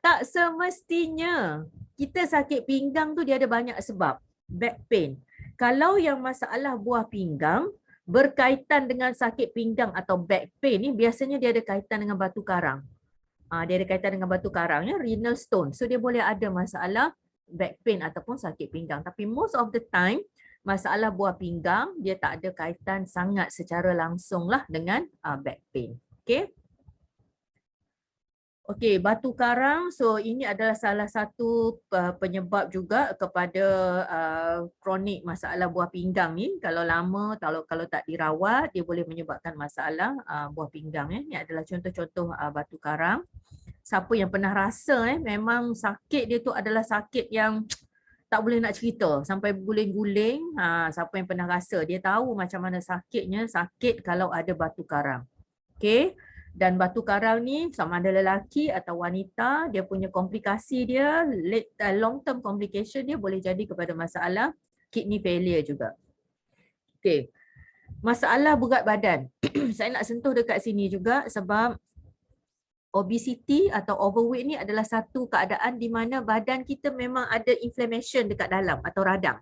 Tak semestinya. Kita sakit pinggang tu dia ada banyak sebab. Back pain. Kalau yang masalah buah pinggang berkaitan dengan sakit pinggang atau back pain ni, biasanya dia ada kaitan dengan batu karang. Dia ada kaitan dengan batu karang, renal stone. So dia boleh ada masalah back pain ataupun sakit pinggang. Tapi most of the time, masalah buah pinggang dia tak ada kaitan sangat secara langsung lah dengan back pain. Okay. Okey, batu karang. So ini adalah salah satu penyebab juga kepada kronik masalah buah pinggang ni. Kalau lama, kalau tak dirawat, dia boleh menyebabkan masalah buah pinggang. Ini adalah contoh-contoh batu karang. Siapa yang pernah rasa memang sakit dia tu adalah sakit yang tak boleh nak cerita sampai guling-guling. Siapa yang pernah rasa, dia tahu macam mana sakitnya, sakit kalau ada batu karang. Okey. Dan batu karang ni sama ada lelaki atau wanita, dia punya komplikasi dia, long term complication dia boleh jadi kepada masalah kidney failure juga. Okey. Masalah berat badan. Saya nak sentuh dekat sini juga sebab obesity atau overweight ni adalah satu keadaan di mana badan kita memang ada inflammation dekat dalam atau radang.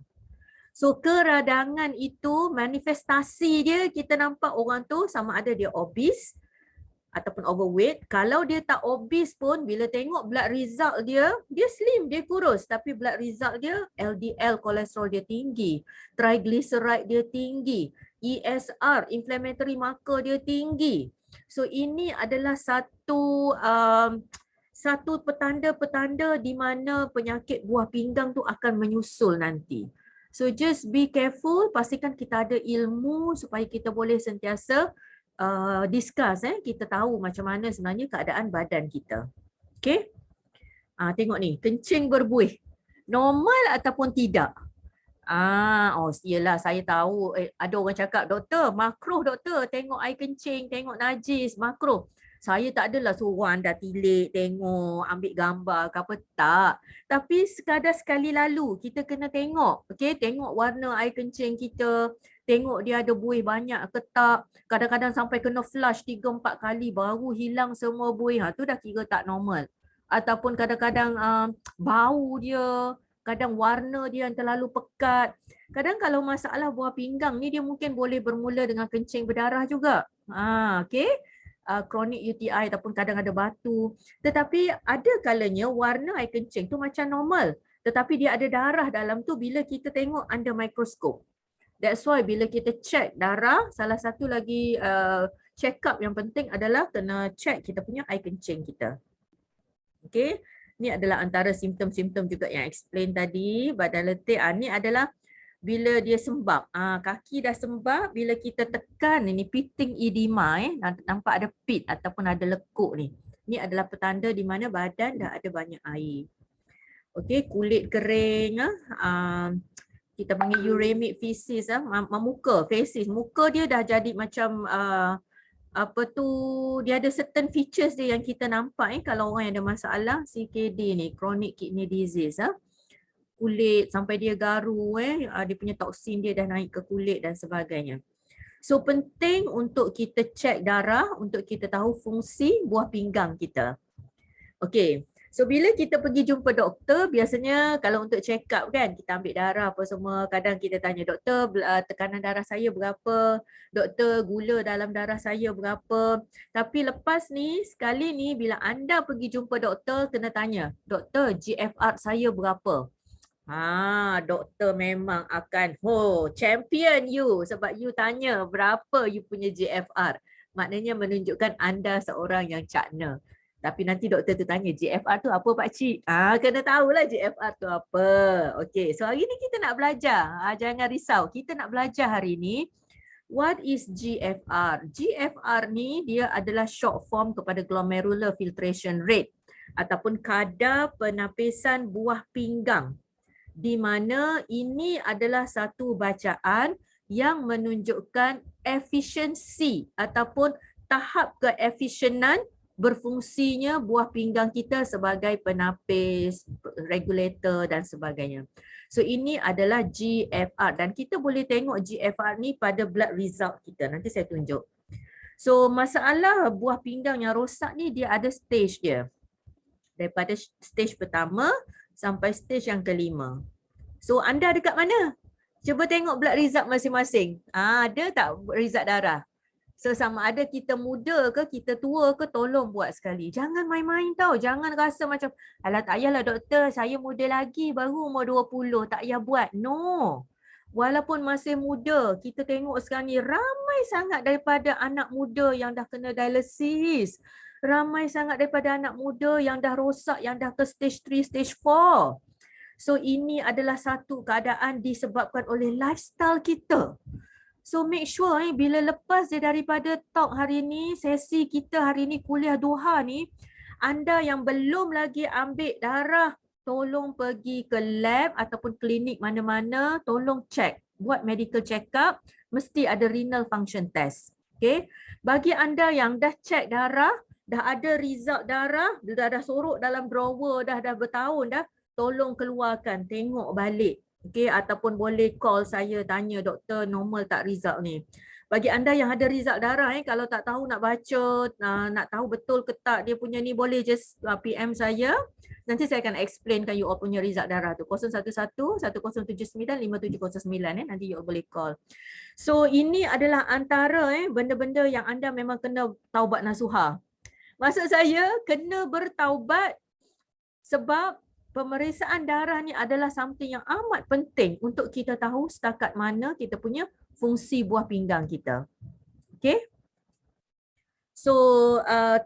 So keradangan itu manifestasi dia, kita nampak orang tu sama ada dia obese ataupun overweight. Kalau dia tak obese pun, bila tengok blood result dia, dia slim, dia kurus. Tapi blood result dia, LDL kolesterol dia tinggi, triglyceride dia tinggi, ESR, inflammatory marker dia tinggi. So ini adalah satu petanda-petanda di mana penyakit buah pinggang tu akan menyusul nanti. So just be careful, pastikan kita ada ilmu supaya kita boleh sentiasa discuss, kita tahu macam mana sebenarnya keadaan badan kita. Okay? Tengok ni, kencing berbuih. Normal ataupun tidak? Yelah, saya tahu ada orang cakap, doktor, makruh doktor, tengok air kencing, tengok najis, makruh. Saya tak adalah suruh anda tilik, tengok, ambil gambar ke apa, tak. Tapi sekadar sekali lalu kita kena tengok, okay? Tengok warna air kencing kita, tengok dia ada buih banyak ke tak. Kadang-kadang sampai kena flush 3-4 kali baru hilang semua buih, tu dah kira tak normal. Ataupun kadang-kadang bau dia, kadang warna dia yang terlalu pekat. Kadang kalau masalah buah pinggang ni dia mungkin boleh bermula dengan kencing berdarah juga. Okay? Chronic UTI ataupun kadang ada batu. Tetapi ada kalanya warna air kencing tu macam normal. Tetapi dia ada darah dalam tu bila kita tengok under mikroskop. That's why bila kita check darah, salah satu lagi check up yang penting adalah kena check kita punya air kencing kita. Okay? Ni adalah antara simptom-simptom juga yang explain tadi, badan letih. Ni adalah bila dia sembab. Kaki dah sembab, bila kita tekan ini pitting edema, nampak ada pit ataupun ada lekuk ni. Ni adalah petanda di mana badan dah ada banyak air. Okey, kulit kering, kita panggil uremic feces, muka, faces. Muka dia dah jadi macam dia ada certain features dia yang kita nampak kalau orang yang ada masalah CKD ni, chronic kidney disease. Kulit sampai dia garu, dia punya toksin dia dah naik ke kulit dan sebagainya. So penting untuk kita cek darah untuk kita tahu fungsi buah pinggang kita. Okey. So bila kita pergi jumpa doktor, biasanya kalau untuk check up kan, kita ambil darah apa semua, kadang kita tanya doktor tekanan darah saya berapa, doktor gula dalam darah saya berapa. Tapi lepas ni, sekali ni bila anda pergi jumpa doktor, kena tanya, doktor GFR saya berapa? Doktor memang akan, champion you sebab you tanya berapa you punya GFR. Maknanya menunjukkan anda seorang yang cakna. Tapi nanti doktor tu tanya, GFR tu apa pakcik? Kena tahulah GFR tu apa. Okey, so hari ni kita nak belajar. Jangan risau, kita nak belajar hari ni. What is GFR? GFR ni dia adalah short form kepada glomerular filtration rate ataupun kadar penapisan buah pinggang. Di mana ini adalah satu bacaan yang menunjukkan efisiensi ataupun tahap keefisienan berfungsinya buah pinggang kita sebagai penapis, regulator dan sebagainya. So ini adalah GFR dan kita boleh tengok GFR ni pada blood result kita. Nanti saya tunjuk. So masalah buah pinggang yang rosak ni dia ada stage dia. Daripada stage pertama sampai stage yang kelima. So anda dekat mana? Cuba tengok blood result masing-masing. Ada tak result darah? So sama ada kita muda ke kita tua ke, tolong buat sekali. Jangan main-main tau. Jangan rasa macam, alah tak payahlah doktor, saya muda lagi, baru umur 20, tak payah buat. No. Walaupun masih muda, kita tengok sekarang ni ramai sangat daripada anak muda yang dah kena dialisis. Ramai sangat daripada anak muda yang dah rosak, yang dah ke stage 3, stage 4. So ini adalah satu keadaan disebabkan oleh lifestyle kita. So make sure bila lepas dia daripada talk hari ni, sesi kita hari ni kuliah duha ni, anda yang belum lagi ambil darah tolong pergi ke lab ataupun klinik mana-mana, tolong check, buat medical check up, mesti ada renal function test. Okay. Bagi anda yang dah check darah, dah ada result darah, dah sorok dalam drawer, dah bertahun dah, tolong keluarkan, tengok balik. Okay, ataupun boleh call saya tanya, doktor normal tak result ni. Bagi anda yang ada result darah, kalau tak tahu nak baca, nak tahu betul ke tak dia punya ni, boleh just PM saya. Nanti saya akan explainkan you all punya result darah tu. 011-1079-5709 nanti you all boleh call. So ini adalah antara benda-benda yang anda memang kena taubat nasuha. Maksud saya kena bertaubat sebab pemeriksaan darah ni adalah something yang amat penting untuk kita tahu setakat mana kita punya fungsi buah pinggang kita. Okay. So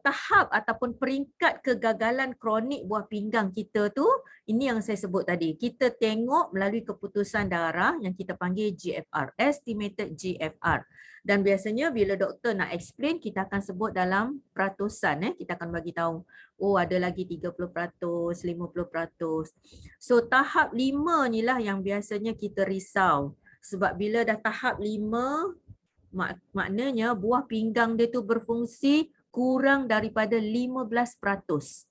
tahap ataupun peringkat kegagalan kronik buah pinggang kita tu, ini yang saya sebut tadi. Kita tengok melalui keputusan darah yang kita panggil GFR, estimated GFR. Dan biasanya bila doktor nak explain, kita akan sebut dalam peratusan. Kita akan bagi tahu, oh ada lagi 30%, 50%. So tahap 5 ni lah yang biasanya kita risau. Sebab bila dah tahap 5, maknanya buah pinggang dia tu berfungsi kurang daripada 15%.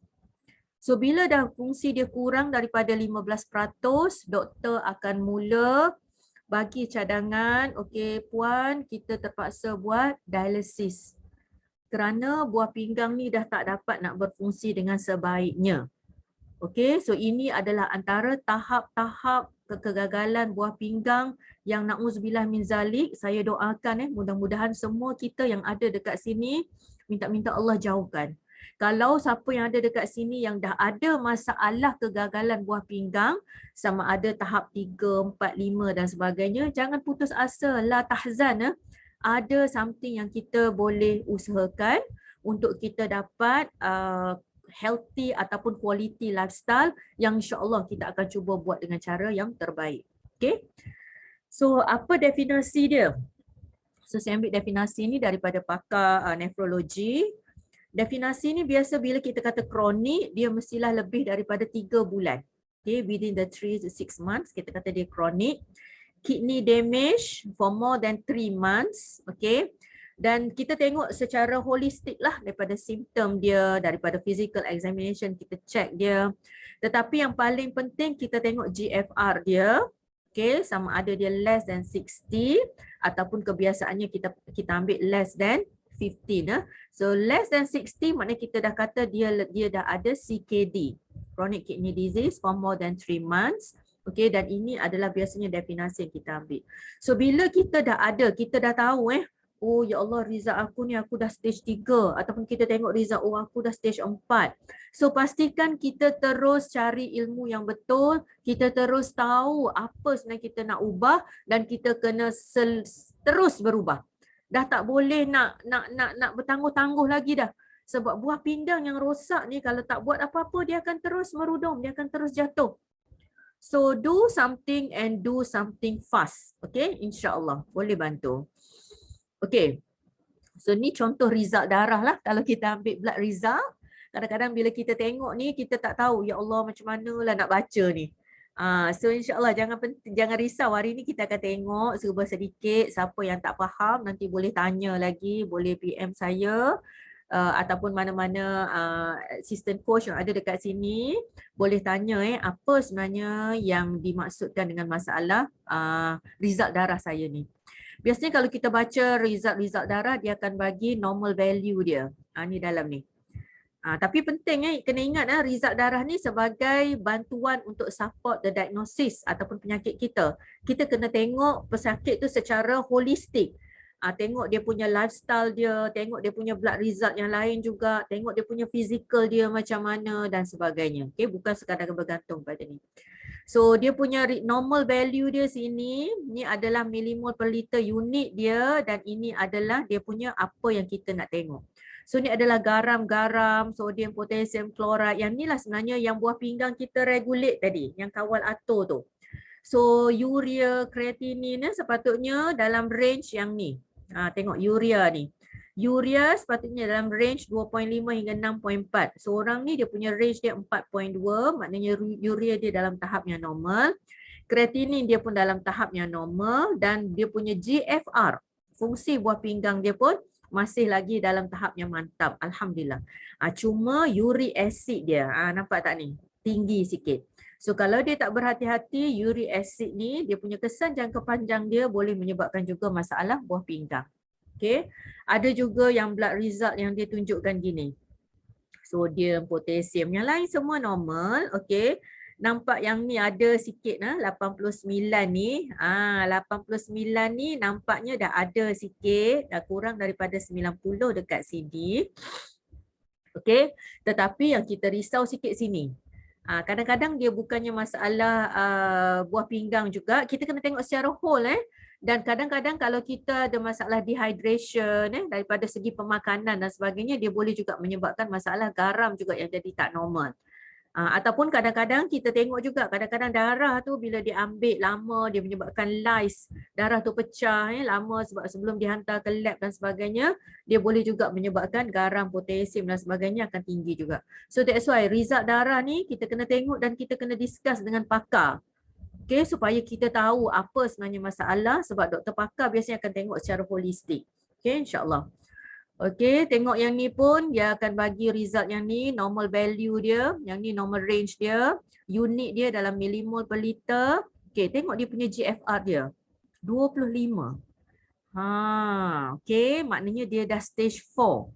So bila dah fungsi dia kurang daripada 15%, doktor akan mula bagi cadangan, okey puan, kita terpaksa buat dialisis. Kerana buah pinggang ni dah tak dapat nak berfungsi dengan sebaiknya. Okey, so ini adalah antara tahap-tahap kegagalan buah pinggang yang na'udzubillah min zalik. Saya doakan mudah-mudahan semua kita yang ada dekat sini minta-minta Allah jauhkan. Kalau siapa yang ada dekat sini yang dah ada masalah kegagalan buah pinggang, sama ada tahap 3, 4, 5 dan sebagainya, jangan putus asa, la tahzan. Ada something yang kita boleh usahakan untuk kita dapat healthy ataupun quality lifestyle yang insya-Allah kita akan cuba buat dengan cara yang terbaik. Okay. So apa definisi dia? So saya ambil definisi ni daripada pakar nefrologi. Definisi ni biasa bila kita kata kronik, dia mestilah lebih daripada 3 bulan. Okay, within the 3 to 6 months kita kata dia kronik. Kidney damage for more than 3 months. Okay. Dan kita tengok secara holistik lah daripada simptom dia, daripada physical examination kita check dia. Tetapi yang paling penting kita tengok GFR dia. Okay, sama ada dia less than 60 ataupun kebiasaannya kita ambil less than 15. So less than 60 maknanya kita dah kata dia dah ada CKD, chronic kidney disease for more than 3 months. Okay, dan ini adalah biasanya definisi yang kita ambil. So bila kita dah ada, kita dah tahu oh ya Allah, result aku ni aku dah stage 3 ataupun kita tengok result oh aku dah stage 4. So pastikan kita terus cari ilmu yang betul, kita terus tahu apa sebenarnya kita nak ubah dan kita kena terus berubah. Dah tak boleh nak bertangguh-tangguh lagi dah. Sebab buah pinggang yang rosak ni kalau tak buat apa-apa dia akan terus merudum, dia akan terus jatuh. So do something and do something fast. Okay, insya-Allah boleh bantu. Okay, so ni contoh result darah lah. Kalau kita ambil blood result, kadang-kadang bila kita tengok ni, kita tak tahu, ya Allah macam mana lah nak baca ni. So insyaAllah jangan risau, hari ni kita akan tengok serba sedikit. Siapa yang tak faham nanti boleh tanya lagi, boleh PM saya ataupun mana-mana assistant coach yang ada dekat sini. Boleh tanya apa sebenarnya yang dimaksudkan dengan masalah result darah saya ni. Biasanya kalau kita baca result darah, dia akan bagi normal value dia. Ni dalam ni. Tapi penting kena ingat result darah ni sebagai bantuan untuk support the diagnosis ataupun penyakit kita. Kita kena tengok pesakit tu secara holistik. Tengok dia punya lifestyle dia, tengok dia punya blood result yang lain juga, tengok dia punya physical dia macam mana dan sebagainya. Okay, bukan sekadar bergantung pada ni. So dia punya normal value dia sini, ni adalah milimol per liter unit dia dan ini adalah dia punya apa yang kita nak tengok. So ni adalah garam, sodium, potasium, klorat. Yang ni lah sebenarnya yang buah pinggang kita regulate tadi, yang kawal atur tu. So urea, kreatinin sepatutnya dalam range yang ni. Tengok urea ni. Urea sepatutnya dalam range 2.5 hingga 6.4. Seorang ni dia punya range dia 4.2, maknanya urea dia dalam tahap yang normal. Kreatinin dia pun dalam tahap yang normal dan dia punya GFR, fungsi buah pinggang dia pun masih lagi dalam tahap yang mantap. Alhamdulillah. Cuma uric acid dia, nampak tak ni? Tinggi sikit. So kalau dia tak berhati-hati, uric acid ni dia punya kesan jangka panjang dia boleh menyebabkan juga masalah buah pinggang. Okay. Ada juga yang blood result yang dia tunjukkan gini. Sodium, potasium, yang lain semua normal. Okay. Nampak yang ni ada sikit 89 ni. 89 ni nampaknya dah ada sikit, dah kurang daripada 90 dekat sini. Okay. Tetapi yang kita risau sikit sini. Kadang-kadang dia bukannya masalah buah pinggang juga. Kita kena tengok secara whole Dan kadang-kadang kalau kita ada masalah dehydration daripada segi pemakanan dan sebagainya, dia boleh juga menyebabkan masalah garam juga yang jadi tak normal. Ataupun kadang-kadang kita tengok juga kadang-kadang darah tu bila diambil lama dia menyebabkan lyse, darah tu pecah lama sebab sebelum dihantar ke lab dan sebagainya, dia boleh juga menyebabkan garam, potasium dan sebagainya akan tinggi juga. So that's why result darah ni kita kena tengok dan kita kena discuss dengan pakar. Okay, supaya kita tahu apa sebenarnya masalah, sebab doktor pakar biasanya akan tengok secara holistik. Okay, insyaAllah. Okay, tengok yang ni pun dia akan bagi result yang ni, normal value dia, yang ni normal range dia, unit dia dalam milimol per liter. Okay, tengok dia punya GFR dia, 25. Okay, maknanya dia dah stage 4.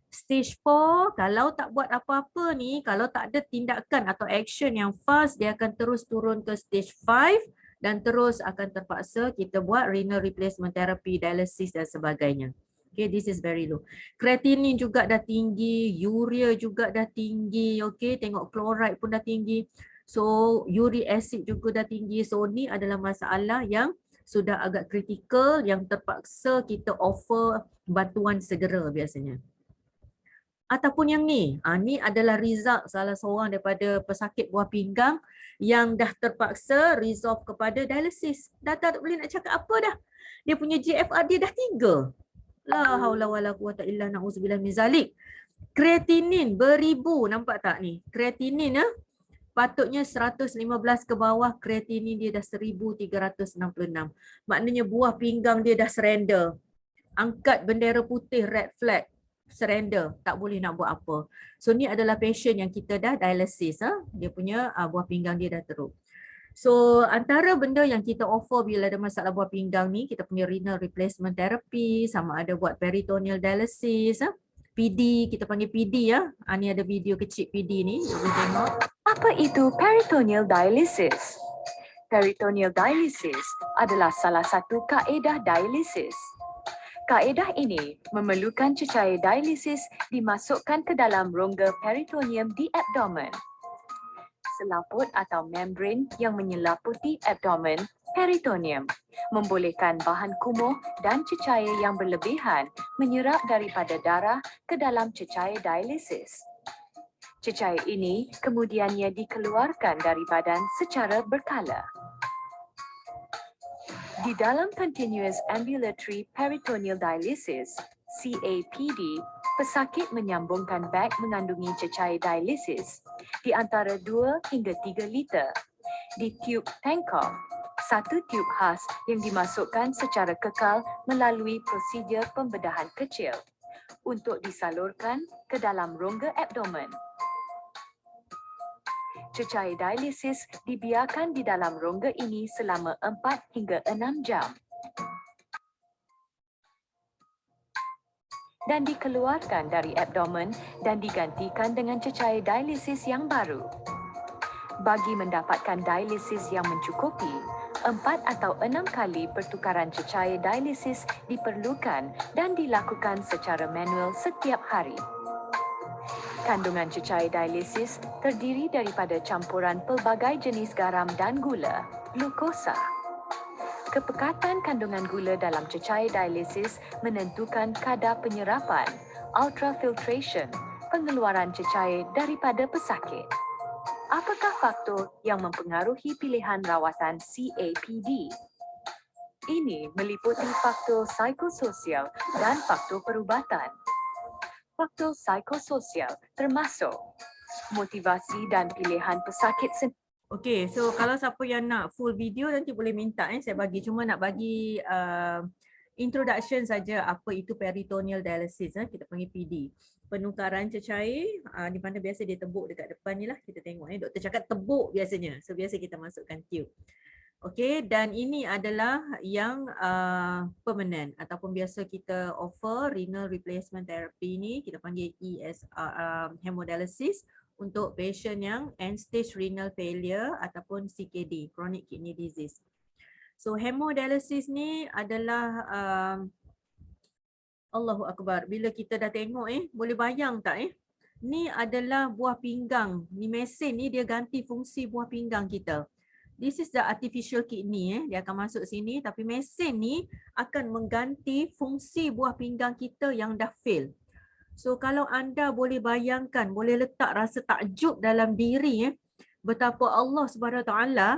Stage 4, kalau tak buat apa-apa ni, kalau tak ada tindakan atau action yang fast, dia akan terus turun ke stage 5 dan terus akan terpaksa kita buat renal replacement therapy, dialysis dan sebagainya. Okay, this is very low. Kreatinin juga dah tinggi, urea juga dah tinggi. Okay, tengok chloride pun dah tinggi. So, uric acid juga dah tinggi. So, ni adalah masalah yang sudah agak kritikal yang terpaksa kita offer bantuan segera biasanya. Ataupun yang ni, ni adalah result salah seorang daripada pesakit buah pinggang yang dah terpaksa resolve kepada dialysis. Dah tak boleh nak cakap apa dah. Dia punya GFR dia dah 3. La haula wala quwata illa na'udzubillah min zalik. Kreatinin beribu, nampak tak ni? Kreatinin patutnya 115 ke bawah, kreatinin dia dah 1366. Maknanya buah pinggang dia dah surrender. Angkat bendera putih, red flag. Surrender, tak boleh nak buat apa. So ni adalah patient yang kita dah dialysis. Dia punya buah pinggang dia dah teruk. So antara benda yang kita offer bila ada masalah buah pinggang ni, kita punya renal replacement therapy, sama ada buat peritoneal dialysis, PD, kita panggil PD ya. Ni ada video kecil PD ni, boleh tengok. Apa itu peritoneal dialysis? Peritoneal dialysis adalah salah satu kaedah dialysis. Kaedah ini memerlukan cecair dialisis dimasukkan ke dalam rongga peritoneum di abdomen. Selaput atau membran yang menyelaputi abdomen, peritoneum, membolehkan bahan kumuh dan cecair yang berlebihan menyerap daripada darah ke dalam cecair dialisis. Cecair ini kemudiannya dikeluarkan dari badan secara berkala. Di dalam Continuous Ambulatory Peritoneal Dialysis, CAPD, pesakit menyambungkan beg mengandungi cecair dialisis di antara 2 hingga 3 liter di tiub Tankov, satu tiub khas yang dimasukkan secara kekal melalui prosedur pembedahan kecil untuk disalurkan ke dalam rongga abdomen. Cecair dialisis dibiarkan di dalam rongga ini selama 4 hingga 6 jam dan dikeluarkan dari abdomen dan digantikan dengan cecair dialisis yang baru. Bagi mendapatkan dialisis yang mencukupi, 4 atau 6 kali pertukaran cecair dialisis diperlukan dan dilakukan secara manual setiap hari. Kandungan cecair dialisis terdiri daripada campuran pelbagai jenis garam dan gula, glukosa. Kepekatan kandungan gula dalam cecair dialisis menentukan kadar penyerapan, ultrafiltration, pengeluaran cecair daripada pesakit. Apakah faktor yang mempengaruhi pilihan rawatan CAPD? ini meliputi faktor psikososial dan faktor perubatan. Faktor psikososial termasuk motivasi dan pilihan pesakit sendiri. Okay, so kalau siapa yang nak full video nanti boleh minta saya bagi. Cuma nak bagi introduction saja apa itu peritoneal dialysis, kita panggil PD. Penukaran cecair di mana biasa dia tebuk dekat depan ni lah, kita tengok doktor cakap tebuk biasanya. So biasa kita masukkan tube. Okay, dan ini adalah yang permanent ataupun biasa kita offer renal replacement therapy ni, kita panggil ESR, hemodialysis, untuk patient yang end stage renal failure ataupun CKD, chronic kidney disease. So hemodialysis ni adalah Allahu Akbar, bila kita dah tengok boleh bayang tak ni adalah buah pinggang. Ni mesin ni dia ganti fungsi buah pinggang kita. This is the artificial kidney, dia akan masuk sini, tapi mesin ni akan mengganti fungsi buah pinggang kita yang dah fail. So kalau anda boleh bayangkan, boleh letak rasa takjub dalam diri betapa Allah Subhanahu Wa Taala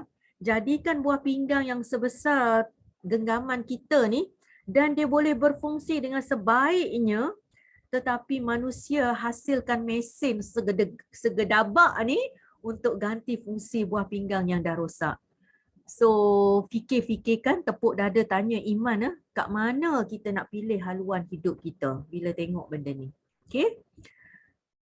jadikan buah pinggang yang sebesar genggaman kita ni dan dia boleh berfungsi dengan sebaiknya, tetapi manusia hasilkan mesin segedabak ni untuk ganti fungsi buah pinggang yang dah rosak. So fikir-fikirkan, tepuk dada, tanya iman kat mana kita nak pilih haluan hidup kita bila tengok benda ni. Okay.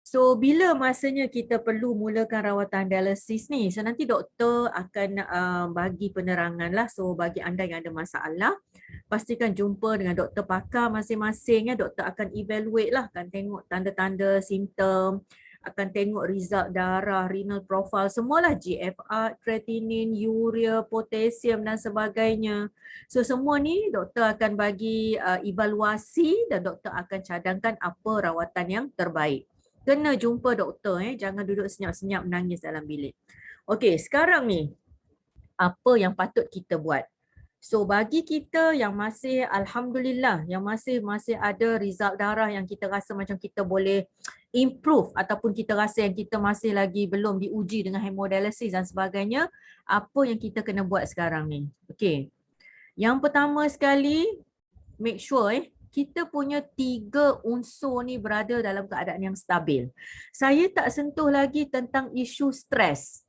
So bila masanya kita perlu mulakan rawatan dialisis ni, so nanti doktor akan bagi penerangan lah. So bagi anda yang ada masalah, pastikan jumpa dengan doktor pakar masing-masing doktor akan evaluate lah, akan tengok tanda-tanda simptom, akan tengok result darah, renal profile, semualah GFR, creatinine, urea, potassium dan sebagainya. So semua ni doktor akan bagi evaluasi dan doktor akan cadangkan apa rawatan yang terbaik. Kena jumpa doktor, jangan duduk senyap-senyap menangis dalam bilik. Okey, sekarang ni apa yang patut kita buat? So bagi kita yang masih alhamdulillah yang masih ada result darah yang kita rasa macam kita boleh improve ataupun kita rasa yang kita masih lagi belum diuji dengan hemodialysis dan sebagainya, apa yang kita kena buat sekarang ni? Okey. Yang pertama sekali, make sure kita punya 3 unsur ni berada dalam keadaan yang stabil. Saya tak sentuh lagi tentang isu stres.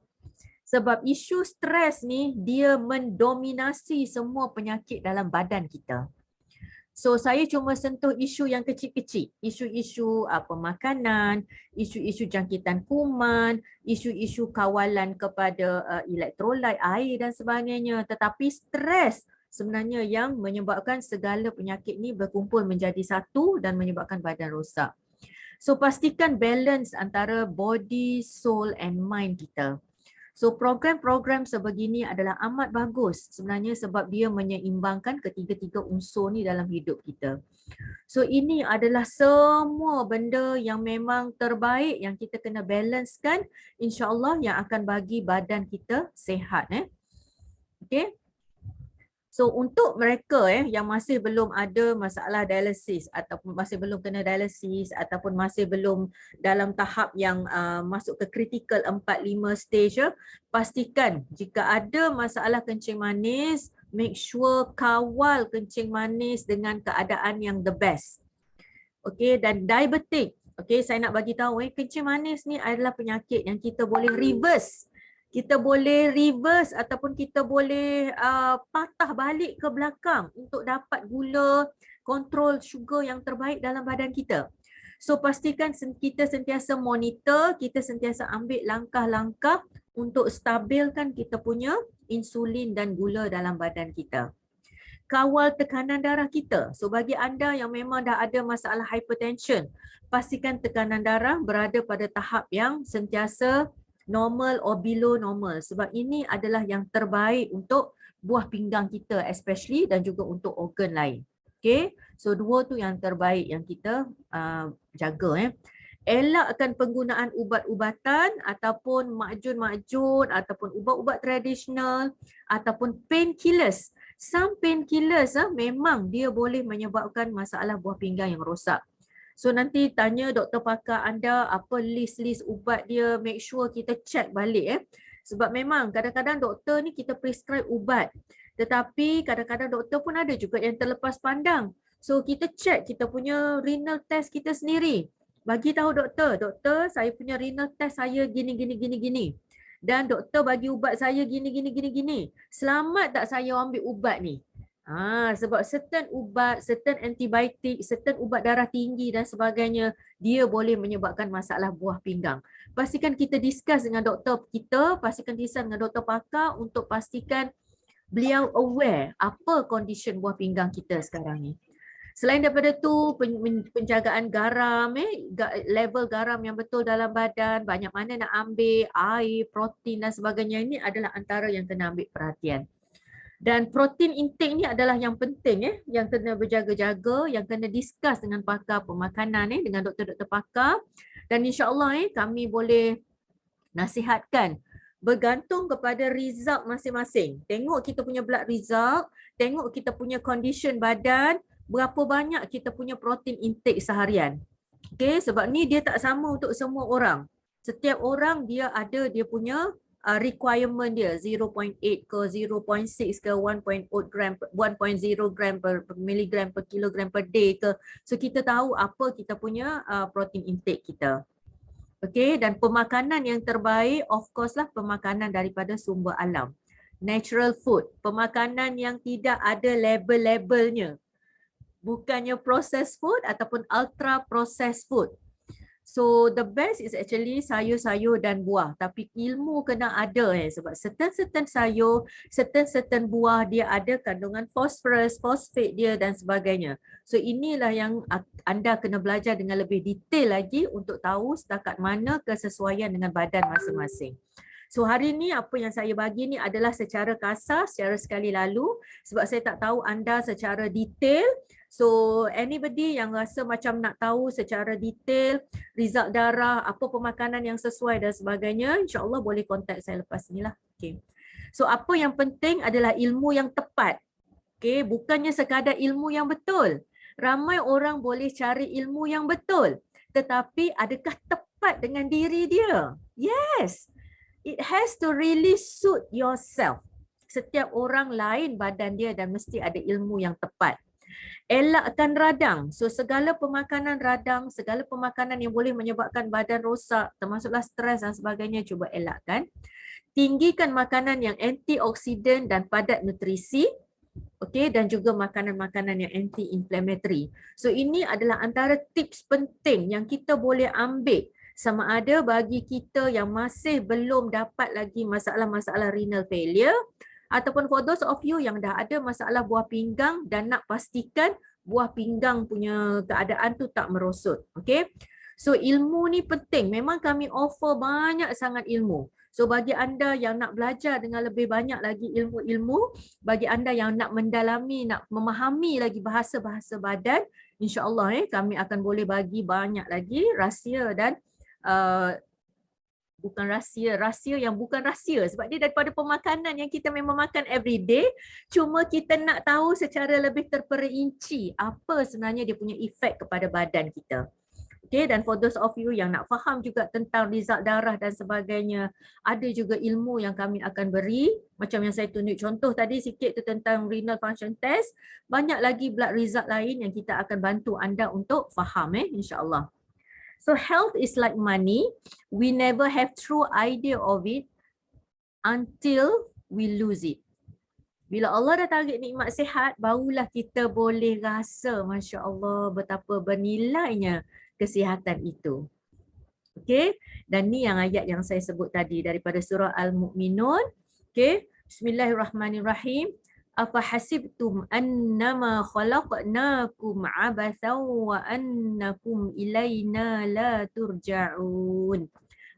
Sebab isu stres ni dia mendominasi semua penyakit dalam badan kita. So saya cuma sentuh isu yang kecil-kecil, isu-isu makanan, isu-isu jangkitan kuman, isu-isu kawalan kepada elektrolit, air dan sebagainya. Tetapi stres sebenarnya yang menyebabkan segala penyakit ni berkumpul menjadi satu dan menyebabkan badan rosak. So pastikan balance antara body, soul and mind kita. So program-program sebegini adalah amat bagus sebenarnya sebab dia menyeimbangkan ketiga-tiga unsur ni dalam hidup kita. So ini adalah semua benda yang memang terbaik yang kita kena balancekan, insya-Allah yang akan bagi badan kita sihat. Okay. So untuk mereka yang masih belum ada masalah dialisis ataupun masih belum kena dialisis ataupun masih belum dalam tahap yang masuk ke critical 4-5 stage, pastikan jika ada masalah kencing manis, make sure kawal kencing manis dengan keadaan yang the best. Okay, dan diabetik. Okay, saya nak bagi tahu kencing manis ni adalah penyakit yang kita boleh reverse. Kita boleh reverse ataupun kita boleh patah balik ke belakang untuk dapat gula, kontrol sugar yang terbaik dalam badan kita. So pastikan kita sentiasa monitor, kita sentiasa ambil langkah-langkah untuk stabilkan kita punya insulin dan gula dalam badan kita. Kawal tekanan darah kita. So bagi anda yang memang dah ada masalah hypertension, pastikan tekanan darah berada pada tahap yang sentiasa normal or below normal sebab ini adalah yang terbaik untuk buah pinggang kita especially dan juga untuk organ lain. Okay, so dua tu yang terbaik yang kita jaga. Elakkan penggunaan ubat-ubatan ataupun makjun-makjun ataupun ubat-ubat tradisional ataupun painkillers. Some painkillers memang dia boleh menyebabkan masalah buah pinggang yang rosak. So nanti tanya doktor pakar anda apa list-list ubat dia, make sure kita check balik sebab memang kadang-kadang doktor ni kita prescribe ubat Tetapi kadang-kadang doktor pun ada juga yang terlepas pandang. So kita check kita punya renal test kita sendiri. Bagi tahu doktor, doktor saya punya renal test saya gini. Dan doktor bagi ubat saya gini. Selamat tak saya ambil ubat ni? Sebab certain ubat, certain antibiotik, certain ubat darah tinggi dan sebagainya, dia boleh menyebabkan masalah buah pinggang. Pastikan kita discuss dengan doktor kita, pastikan discuss dengan doktor pakar untuk pastikan beliau aware apa condition buah pinggang kita sekarang ni. Selain daripada tu, penjagaan garam, level garam yang betul dalam badan, banyak mana nak ambil, air, protein dan sebagainya, ini adalah antara yang kena ambil perhatian. Dan protein intake ni adalah yang penting, yang kena berjaga-jaga, yang kena discuss dengan pakar pemakanan, dengan doktor-doktor pakar. Dan insya-Allah kami boleh nasihatkan bergantung kepada result masing-masing. Tengok kita punya blood result, tengok kita punya condition badan, berapa banyak kita punya protein intake seharian. Okay, sebab ni dia tak sama untuk semua orang. Setiap orang dia ada dia punya requirement dia, 0.8 ke 0.6 ke 1.0 gram per miligram per kilogram per day ke. So kita tahu apa kita punya protein intake kita. Okay, dan pemakanan yang terbaik of course lah pemakanan daripada sumber alam. Natural food, pemakanan yang tidak ada label-labelnya. Bukannya processed food ataupun ultra processed food. So the best is actually sayur-sayur dan buah. Tapi ilmu kena ada sebab certain sayur, certain buah dia ada kandungan fosforus, fosfat dia dan sebagainya. So inilah yang anda kena belajar dengan lebih detail lagi untuk tahu setakat mana kesesuaian dengan badan masing-masing. So hari ni apa yang saya bagi ni adalah secara kasar, secara sekali lalu sebab saya tak tahu anda secara detail. So anybody yang rasa macam nak tahu secara detail result darah, apa pemakanan yang sesuai dan sebagainya, insya-Allah boleh kontak saya lepas ni lah. Okay. So apa yang penting adalah ilmu yang tepat. Okay, bukannya sekadar ilmu yang betul. Ramai orang boleh cari ilmu yang betul, tetapi adakah tepat dengan diri dia? Yes. It has to really suit yourself. Setiap orang lain badan dia dan mesti ada ilmu yang tepat. Elakkan radang. So segala pemakanan radang, segala pemakanan yang boleh menyebabkan badan rosak, termasuklah stres dan sebagainya, cuba elakkan. Tinggikan makanan yang antioksidan dan padat nutrisi. Okey, dan juga makanan-makanan yang anti-inflammatory. So ini adalah antara tips penting yang kita boleh ambil sama ada bagi kita yang masih belum dapat lagi masalah-masalah renal failure ataupun for those of you yang dah ada masalah buah pinggang dan nak pastikan buah pinggang punya keadaan tu tak merosot. Okay? So ilmu ni penting. Memang kami offer banyak sangat ilmu. So bagi anda yang nak belajar dengan lebih banyak lagi ilmu-ilmu, bagi anda yang nak mendalami, nak memahami lagi bahasa-bahasa badan, insya-Allah kami akan boleh bagi banyak lagi rahsia dan bukan rahsia yang bukan rahsia sebab dia daripada pemakanan yang kita memang makan every day, cuma kita nak tahu secara lebih terperinci apa sebenarnya dia punya efek kepada badan kita. Okay, dan for those of you yang nak faham juga tentang result darah dan sebagainya, ada juga ilmu yang kami akan beri, macam yang saya tunjuk contoh tadi sikit tu tentang renal function test, banyak lagi blood result lain yang kita akan bantu anda untuk faham insya-Allah. So health is like money. We never have true idea of it until we lose it. Bila Allah dah tarik nikmat sihat, barulah kita boleh rasa Masya Allah betapa bernilainya kesihatan itu. Okay, dan ni yang ayat yang saya sebut tadi daripada surah Al-Mu'minun. Okay, Bismillahirrahmanirrahim. Afahasibtum annama khalaqnakum abathan wa annakum ilaina la turja'un.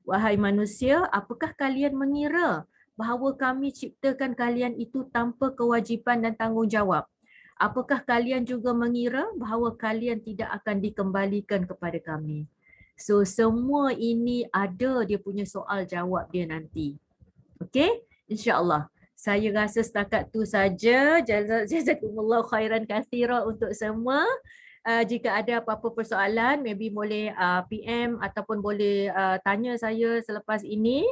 Wahai manusia, apakah kalian mengira bahawa kami ciptakan kalian itu tanpa kewajipan dan tanggungjawab? Apakah kalian juga mengira bahawa kalian tidak akan dikembalikan kepada kami? So semua ini ada dia punya soal jawab dia nanti. Okay, insya-Allah. Saya rasa setakat tu saja. Jazakumullah khairan katsira untuk semua. Jika ada apa-apa persoalan, maybe boleh PM ataupun boleh tanya saya selepas ini.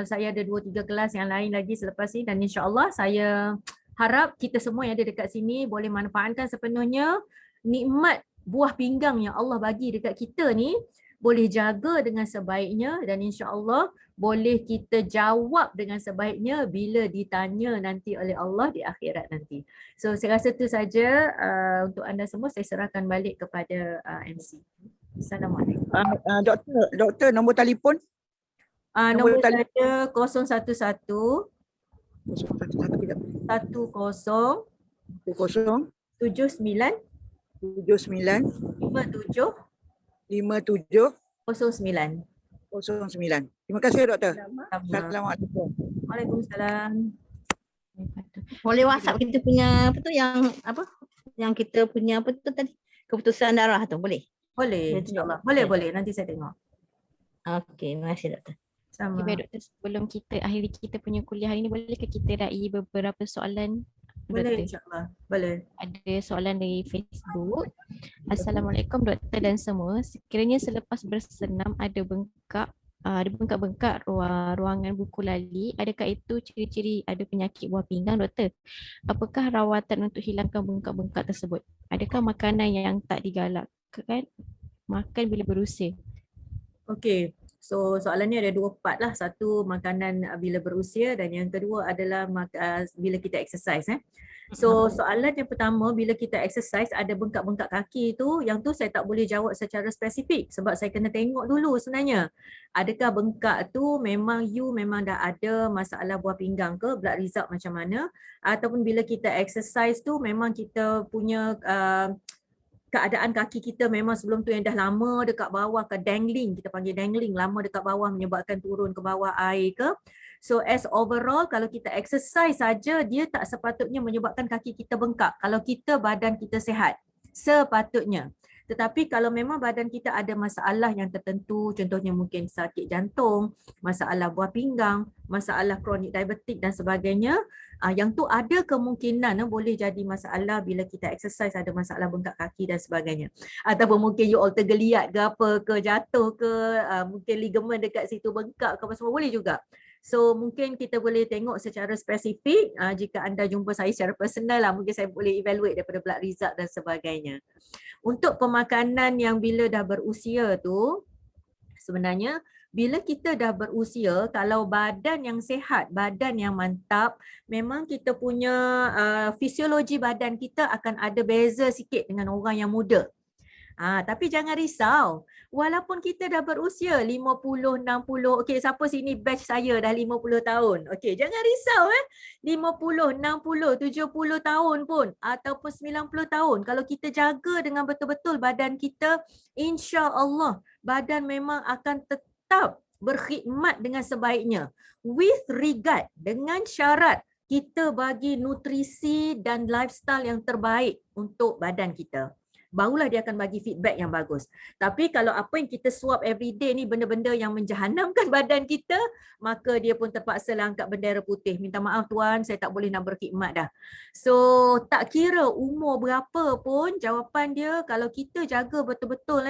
Saya ada 2-3 kelas yang lain lagi selepas ini dan insya-Allah saya harap kita semua yang ada dekat sini boleh manfaatkan sepenuhnya nikmat buah pinggang yang Allah bagi dekat kita ni, boleh jaga dengan sebaiknya dan insya-Allah boleh kita jawab dengan sebaiknya bila ditanya nanti oleh Allah di akhirat nanti. So saya rasa itu saja untuk anda semua. Saya serahkan balik kepada MC. Assalamualaikum. Doktor nombor telefon Nombor tali- saya 011 satu 10 kosong 79 79 57 57 09. 09. Terima kasih doktor. Assalamualaikum. Waalaikumsalam. Boleh WhatsApp kita punya apa tu yang kita punya apa tu tadi keputusan darah tu boleh. Boleh, Betul. insyaAllah. Boleh, Okey. boleh. Nanti saya tengok. Okey, terima kasih doktor. Sama. Okay, baik doktor, sebelum kita akhiri kita punya kuliah hari ni, bolehkah kita rai beberapa soalan? Boleh, Doktor? insyaAllah. Boleh. Ada soalan dari Facebook. Assalamualaikum doktor dan semua. Sekiranya selepas bersenam ada bengkak-bengkak ruangan buku lali, adakah itu ciri-ciri ada penyakit buah pinggang doktor? Apakah rawatan untuk hilangkan bengkak-bengkak tersebut? Adakah makanan yang tak digalakkan makan bila berusia? Okey. So soalan ni ada 2 part lah. Satu makanan bila berusia dan yang kedua adalah bila kita exercise. So soalan yang pertama, bila kita exercise ada bengkak-bengkak kaki tu, yang tu saya tak boleh jawab secara spesifik sebab saya kena tengok dulu sebenarnya. Adakah bengkak tu memang dah ada masalah buah pinggang ke, blood result macam mana, ataupun bila kita exercise tu memang kita punya keadaan kaki kita memang sebelum tu yang dah lama dekat bawah ke dangling, kita panggil dangling, lama dekat bawah menyebabkan turun ke bawah air ke. So as overall kalau kita exercise saja dia tak sepatutnya menyebabkan kaki kita bengkak kalau kita badan kita sihat. Sepatutnya. Tetapi kalau memang badan kita ada masalah yang tertentu, contohnya mungkin sakit jantung, masalah buah pinggang, masalah kronik diabetik dan sebagainya, yang tu ada kemungkinan boleh jadi masalah bila kita exercise ada masalah bengkak kaki dan sebagainya. Ataupun mungkin you all tergeliat ke apa ke, jatuh ke, mungkin ligamen dekat situ bengkak ke apa semua, boleh juga. So mungkin kita boleh tengok secara spesifik, jika anda jumpa saya secara personal lah, mungkin saya boleh evaluate daripada blood result dan sebagainya. Untuk pemakanan yang bila dah berusia tu, sebenarnya bila kita dah berusia, kalau badan yang sihat, badan yang mantap, memang kita punya fisiologi badan kita akan ada beza sikit dengan orang yang muda. Tapi jangan risau. Walaupun kita dah berusia 50, 60, okey siapa sini batch saya dah 50 tahun. Okey, jangan risau 50, 60, 70 tahun pun ataupun 90 tahun. Kalau kita jaga dengan betul-betul badan kita, insya-Allah badan memang akan tetap berkhidmat dengan sebaiknya. With regard, dengan syarat kita bagi nutrisi dan lifestyle yang terbaik untuk badan kita. Barulah dia akan bagi feedback yang bagus. Tapi kalau apa yang kita suap everyday ni benda-benda yang menjahanamkan badan kita, maka dia pun terpaksa angkat bendera putih. Minta maaf tuan, saya tak boleh nak berkhidmat dah. So tak kira umur berapa pun, jawapan dia kalau kita jaga betul-betul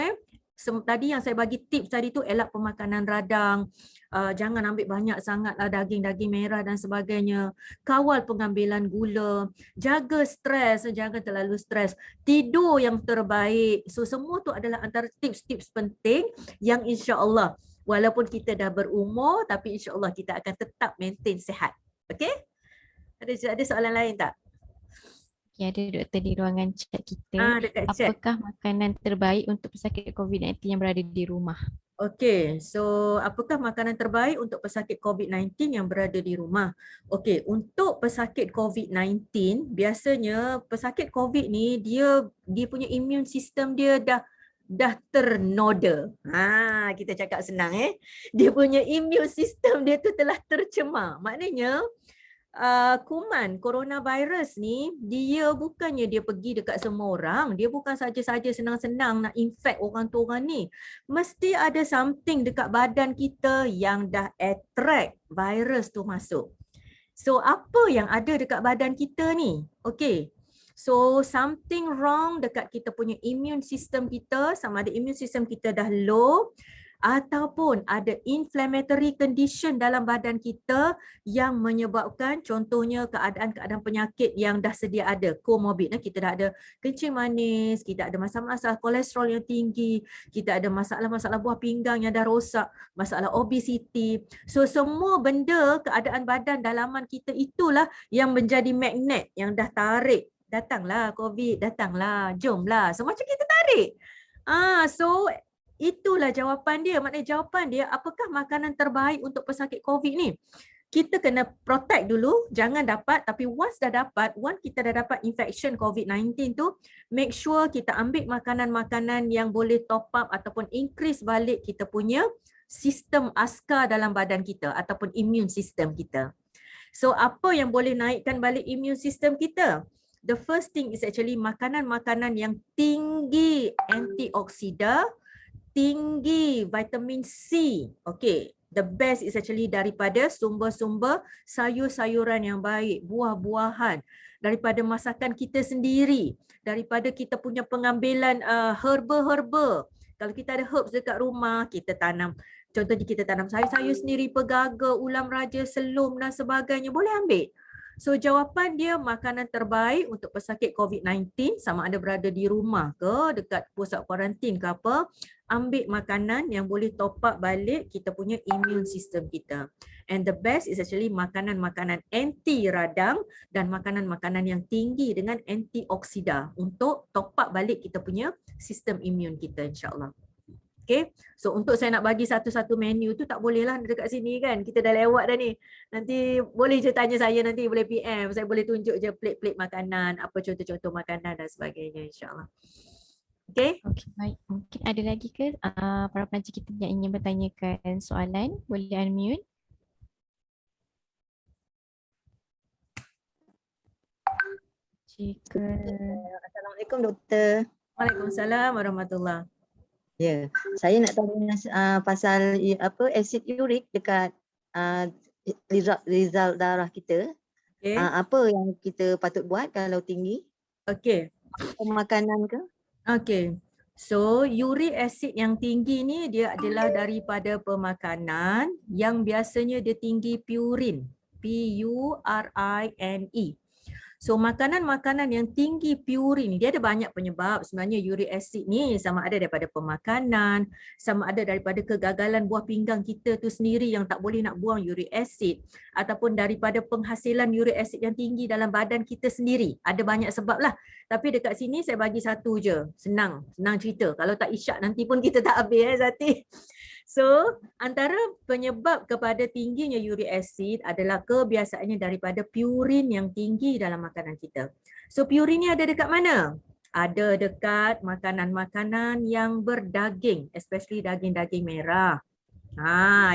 tadi yang saya bagi tips tadi tu, elak pemakanan radang, jangan ambil banyak sangatlah daging-daging merah dan sebagainya, kawal pengambilan gula, jaga stres, jangan terlalu stres, tidur yang terbaik. So semua tu adalah antara tips-tips penting yang insya-Allah walaupun kita dah berumur tapi insya-Allah kita akan tetap maintain sihat. Okey? Ada soalan lain tak? Okay, ada doktor di ruangan chat kita. Dekat chat. Apakah makanan terbaik untuk pesakit COVID-19 yang berada di rumah? Okey, so apakah makanan terbaik untuk pesakit COVID-19 yang berada di rumah? Okey, untuk pesakit COVID-19, biasanya pesakit COVID ni dia punya immune system dia dah ternoda. Kita cakap senang Dia punya immune system dia tu telah tercemar. Maknanya kuman coronavirus ni dia bukannya dia pergi dekat semua orang, dia bukan saja-saja senang-senang nak infect orang tu orang ni. Mesti ada something dekat badan kita yang dah attract virus tu masuk. So apa yang ada dekat badan kita ni? Okay. So something wrong dekat kita punya immune system kita, sama ada immune system kita dah low ataupun ada inflammatory condition dalam badan kita yang menyebabkan contohnya keadaan-keadaan penyakit yang dah sedia ada, comorbid. Kita dah ada kencing manis, kita ada masalah-masalah kolesterol yang tinggi, kita ada masalah-masalah buah pinggang yang dah rosak, masalah obesity. So semua benda keadaan badan dalaman kita itulah yang menjadi magnet yang dah tarik. Datanglah COVID, datanglah, jomlah. So macam kita tarik. So itulah jawapan dia. Maknanya jawapan dia, apakah makanan terbaik untuk pesakit COVID ni? Kita kena protect dulu, jangan dapat. Tapi once kita dah dapat infection COVID-19 tu, make sure kita ambil makanan-makanan yang boleh top up ataupun increase balik kita punya sistem askar dalam badan kita ataupun immune system kita. So apa yang boleh naikkan balik immune system kita? The first thing is actually makanan-makanan yang tinggi antioksida, tinggi vitamin C. Okay, the best is actually daripada sumber-sumber sayur-sayuran yang baik, buah-buahan, daripada masakan kita sendiri, daripada kita punya pengambilan herba-herba. Kalau kita ada herbs dekat rumah, kita tanam. Contohnya kita tanam sayur-sayur sendiri, pegaga, ulam raja, selum dan sebagainya, boleh ambil. So jawapan dia makanan terbaik untuk pesakit COVID-19 sama ada berada di rumah ke, dekat pusat kuarantin ke apa, ambil makanan yang boleh top up balik kita punya immune system kita. And the best is actually makanan-makanan anti radang dan makanan-makanan yang tinggi dengan antioksida untuk top up balik kita punya sistem immune kita, insyaAllah. Okay, so untuk saya nak bagi satu-satu menu tu tak boleh lah dekat sini kan. Kita dah lewat dah ni. Nanti boleh je tanya saya, nanti boleh PM. Saya boleh tunjuk je plate-plate makanan, apa contoh-contoh makanan dan sebagainya, insyaAllah. Okay. Okey, baik. Mungkin ada lagi ke para pelajar kita yang ingin bertanyakan soalan? Boleh unmute. Jika... Assalamualaikum doktor. Waalaikumsalam warahmatullahi. Ya, saya nak tanya pasal asid urik dekat result darah kita. Okay. Apa yang kita patut buat kalau tinggi? Okay. Makanan ke? Okay. So uric acid yang tinggi ni dia adalah daripada pemakanan yang biasanya dia tinggi purin. P-U-R-I-N-E. So makanan-makanan yang tinggi purin ni dia ada banyak penyebab. Sebenarnya uric acid ni sama ada daripada pemakanan, sama ada daripada kegagalan buah pinggang kita tu sendiri yang tak boleh nak buang uric acid, ataupun daripada penghasilan uric acid yang tinggi dalam badan kita sendiri. Ada banyak sebab lah. Tapi dekat sini saya bagi satu je. Senang cerita. Kalau tak isyak nanti pun kita tak habis Zati. So, antara penyebab kepada tingginya uric acid adalah kebiasaannya daripada purin yang tinggi dalam makanan kita. So, purin ni ada dekat mana? Ada dekat makanan-makanan yang berdaging, especially daging-daging merah.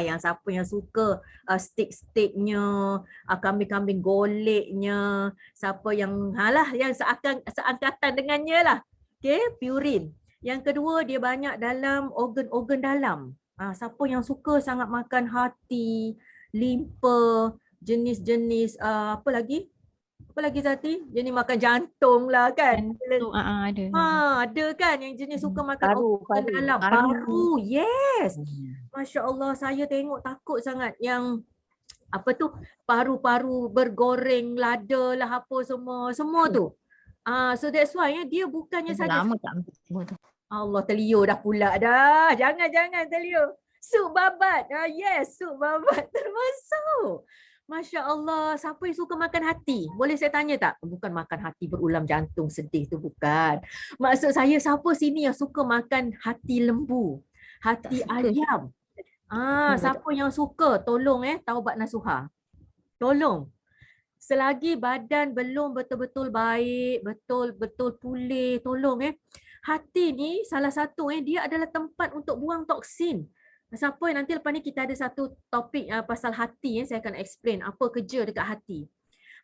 Yang siapa yang suka steak-steaknya, kambing-kambing goleknya, siapa yang yang seangkatan dengannya lah. Okay, purin. Yang kedua, dia banyak dalam organ-organ dalam. Siapa yang suka sangat makan hati, limpa, jenis-jenis apa lagi Zati? Jenis makan jantung lah kan? Jantung, ada. Ada kan yang jenis suka makan organ dalam. Paru, yes. Masya Allah, saya tengok takut sangat yang paru-paru bergoreng, lada lah apa semua tu. So that's why dia bukannya saja. Lama tak ambil semua tu. Allah, terliur dah pula dah. Jangan terliur. Sup babat. Yes, sup babat termasuk. Masya Allah, siapa yang suka makan hati? Boleh saya tanya tak? Bukan makan hati berulam jantung sedih tu, bukan. Maksud saya, siapa sini yang suka makan hati lembu? Hati ayam? Siapa yang suka? Tolong taubat nasuha. Tolong. Selagi badan belum betul-betul baik, betul-betul pulih, tolong hati ni salah satu dia adalah tempat untuk buang toksin. Siapa nanti lepas ni kita ada satu topik pasal hati saya akan explain apa kerja dekat hati.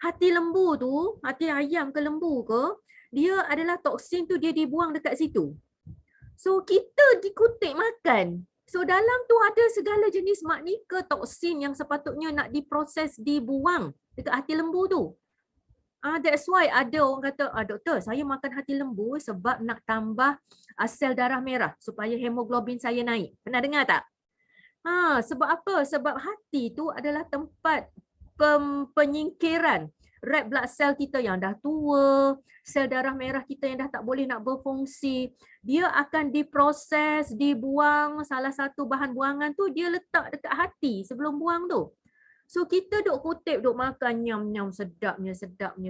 Hati lembu tu, hati ayam ke lembu ke, dia adalah toksin tu dia dibuang dekat situ. So kita dikutip makan. So dalam tu ada segala jenis maknika toksin yang sepatutnya nak diproses, dibuang dekat hati lembu tu. That's why ada orang kata, doktor saya makan hati lembu sebab nak tambah sel darah merah supaya hemoglobin saya naik. Pernah dengar tak? Sebab apa? Sebab hati tu adalah tempat penyingkiran red blood cell kita yang dah tua, sel darah merah kita yang dah tak boleh nak berfungsi. Dia akan diproses, dibuang, salah satu bahan buangan tu dia letak dekat hati sebelum buang tu. So kita duk kutip, duk makan nyam-nyam sedapnya.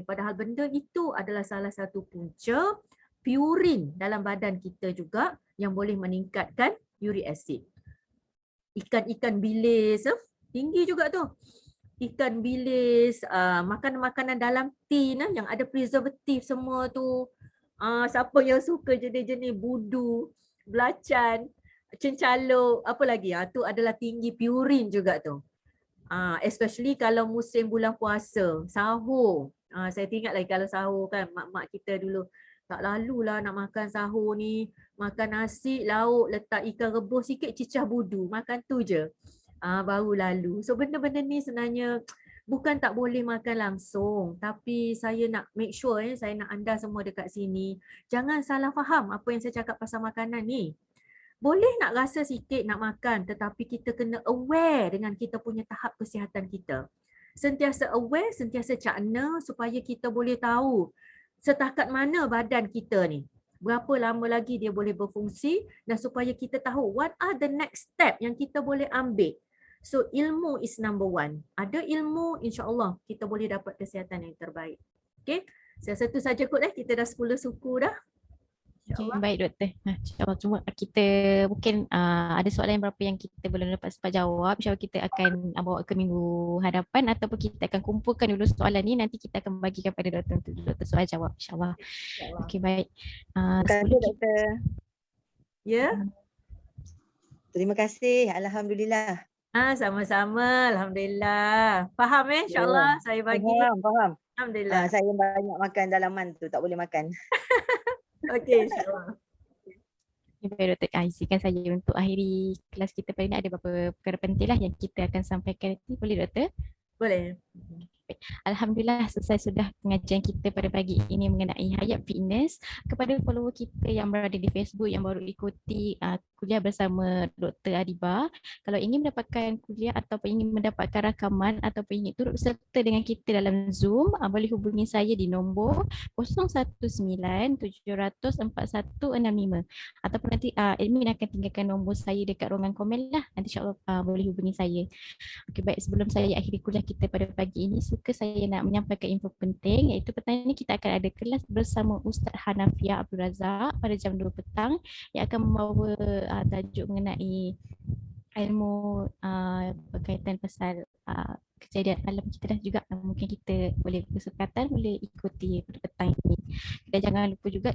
Padahal benda itu adalah salah satu punca purin dalam badan kita juga yang boleh meningkatkan uric acid. Ikan-ikan bilis, tinggi juga tu. Ikan bilis, makanan-makanan dalam tin yang ada preservatif semua tu. Siapa yang suka jenis-jenis budu, belacan, cencaluk, apa lagi? Tu adalah tinggi purin juga tu. Especially kalau musim bulan puasa, sahur. Saya ingat lagi kalau sahur kan, mak-mak kita dulu tak lalulah nak makan sahur ni, makan nasi, lauk, letak ikan rebus sikit, cicah budu, makan tu je. Baru lalu. So benda-benda ni sebenarnya bukan tak boleh makan langsung, tapi saya nak make sure saya nak anda semua dekat sini, jangan salah faham apa yang saya cakap pasal makanan ni. Boleh nak rasa sikit nak makan, tetapi kita kena aware dengan kita punya tahap kesihatan kita. Sentiasa aware, sentiasa cakna supaya kita boleh tahu setakat mana badan kita ni. Berapa lama lagi dia boleh berfungsi dan supaya kita tahu what are the next step yang kita boleh ambil. So ilmu is number one. Ada ilmu, insya-Allah kita boleh dapat kesihatan yang terbaik. Okay, saya rasa tu saja kot kita dah 10 suku dah. Okay, baik doktor. InsyaAllah cuma kita mungkin ada soalan berapa yang kita belum dapat sempat jawab. InsyaAllah kita akan bawa ke minggu hadapan ataupun kita akan kumpulkan dulu soalan ni. Nanti kita akan bagikan pada doktor untuk doktor soal jawab. InsyaAllah. Okey, baik. Terima kasih doktor. Ya. Terima kasih. Alhamdulillah. Sama-sama. Alhamdulillah. Faham insyaAllah saya bagi. Faham. Alhamdulillah. Saya banyak makan dalaman tu, tak boleh makan. Okey, insyaAllah. Baik doktor, izinkan saya untuk akhiri kelas kita pada ini. Ada beberapa perkara penting lah yang kita akan sampaikan nanti. Boleh doktor? Boleh. Alhamdulillah selesai sudah pengajian kita pada pagi ini mengenai Hayat Fitness. Kepada follower kita yang berada di Facebook yang baru ikuti kuliah bersama Dr. Adiba, kalau ingin mendapatkan kuliah ataupun ingin mendapatkan rakaman ataupun ingin turut serta dengan kita dalam Zoom, boleh hubungi saya di nombor 019-700-4165 ataupun nanti admin akan tinggalkan nombor saya dekat ruangan komen lah. Nanti insyaAllah boleh hubungi saya. Okey, baik, sebelum saya akhiri kuliah kita pada pagi ini, suka saya nak menyampaikan info penting, iaitu petang ini kita akan ada kelas bersama Ustaz Hanafiah Abdul Razak pada jam 2 petang yang akan membawa tajuk mengenai ilmu berkaitan pasal kejadian alam kita dah juga. Mungkin kita boleh berkesempatan boleh ikuti pada petang ini. Dan jangan lupa juga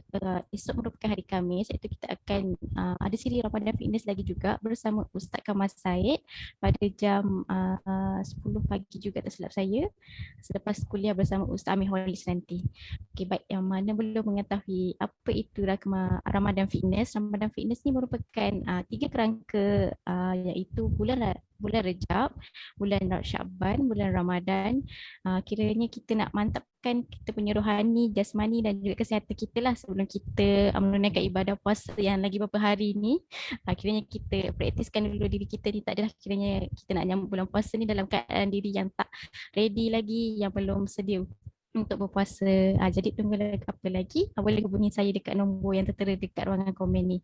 esok merupakan hari Khamis, iaitu kita akan ada siri Ramadan Fitness lagi juga bersama Ustaz Kamal Said pada jam 10 pagi juga tak silap saya, selepas kuliah bersama Ustaz Amir Holis nanti. Okey, baik, yang mana belum mengetahui apa itu Ramadan Fitness. Ramadan Fitness ni merupakan 3 kerangka iaitu bulan Rejab, bulan Syakban, bulan Ramadan. Kiranya kita nak mantapkan kita punya rohani, jasmani dan juga kesihatan kita lah sebelum kita menunaikan ibadah puasa yang lagi beberapa hari ni. Kiranya kita praktiskan dulu diri kita ni, tak adalah kiranya kita nak nyambut bulan puasa ni dalam keadaan diri yang tak ready lagi, yang belum sedia untuk berpuasa. Jadi tunggu apa lagi, boleh hubungi saya dekat nombor yang tertera dekat ruangan komen ni.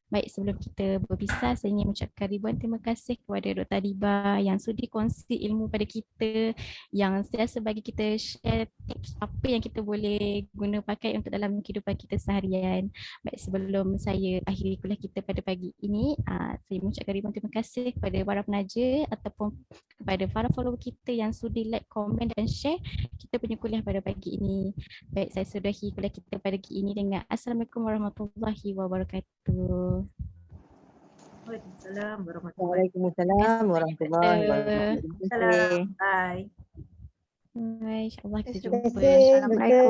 Baik, sebelum kita berpisah, saya ingin mengucapkan ribuan terima kasih kepada Dr. Adiba yang sudi kongsi ilmu pada kita, yang sentiasa bagi kita share tips apa yang kita boleh guna pakai untuk dalam kehidupan kita seharian. Baik, sebelum saya akhiri kuliah kita pada pagi ini, saya mengucapkan ribuan terima kasih kepada para penaja ataupun kepada para follower kita yang sudi like, komen dan share kita punya kuliah pada pagi ini. Baik, saya sudahi kuliah kita pada pagi ini dengan Assalamualaikum warahmatullahi wabarakatuh. Waalaikumsalam warahmatullahi Waalaikumsalam warahmatullahi wabarakatuh. wabarakatuh. Bye. Bye, insyaAllah kita Terima jumpa. kasih. Assalamualaikum.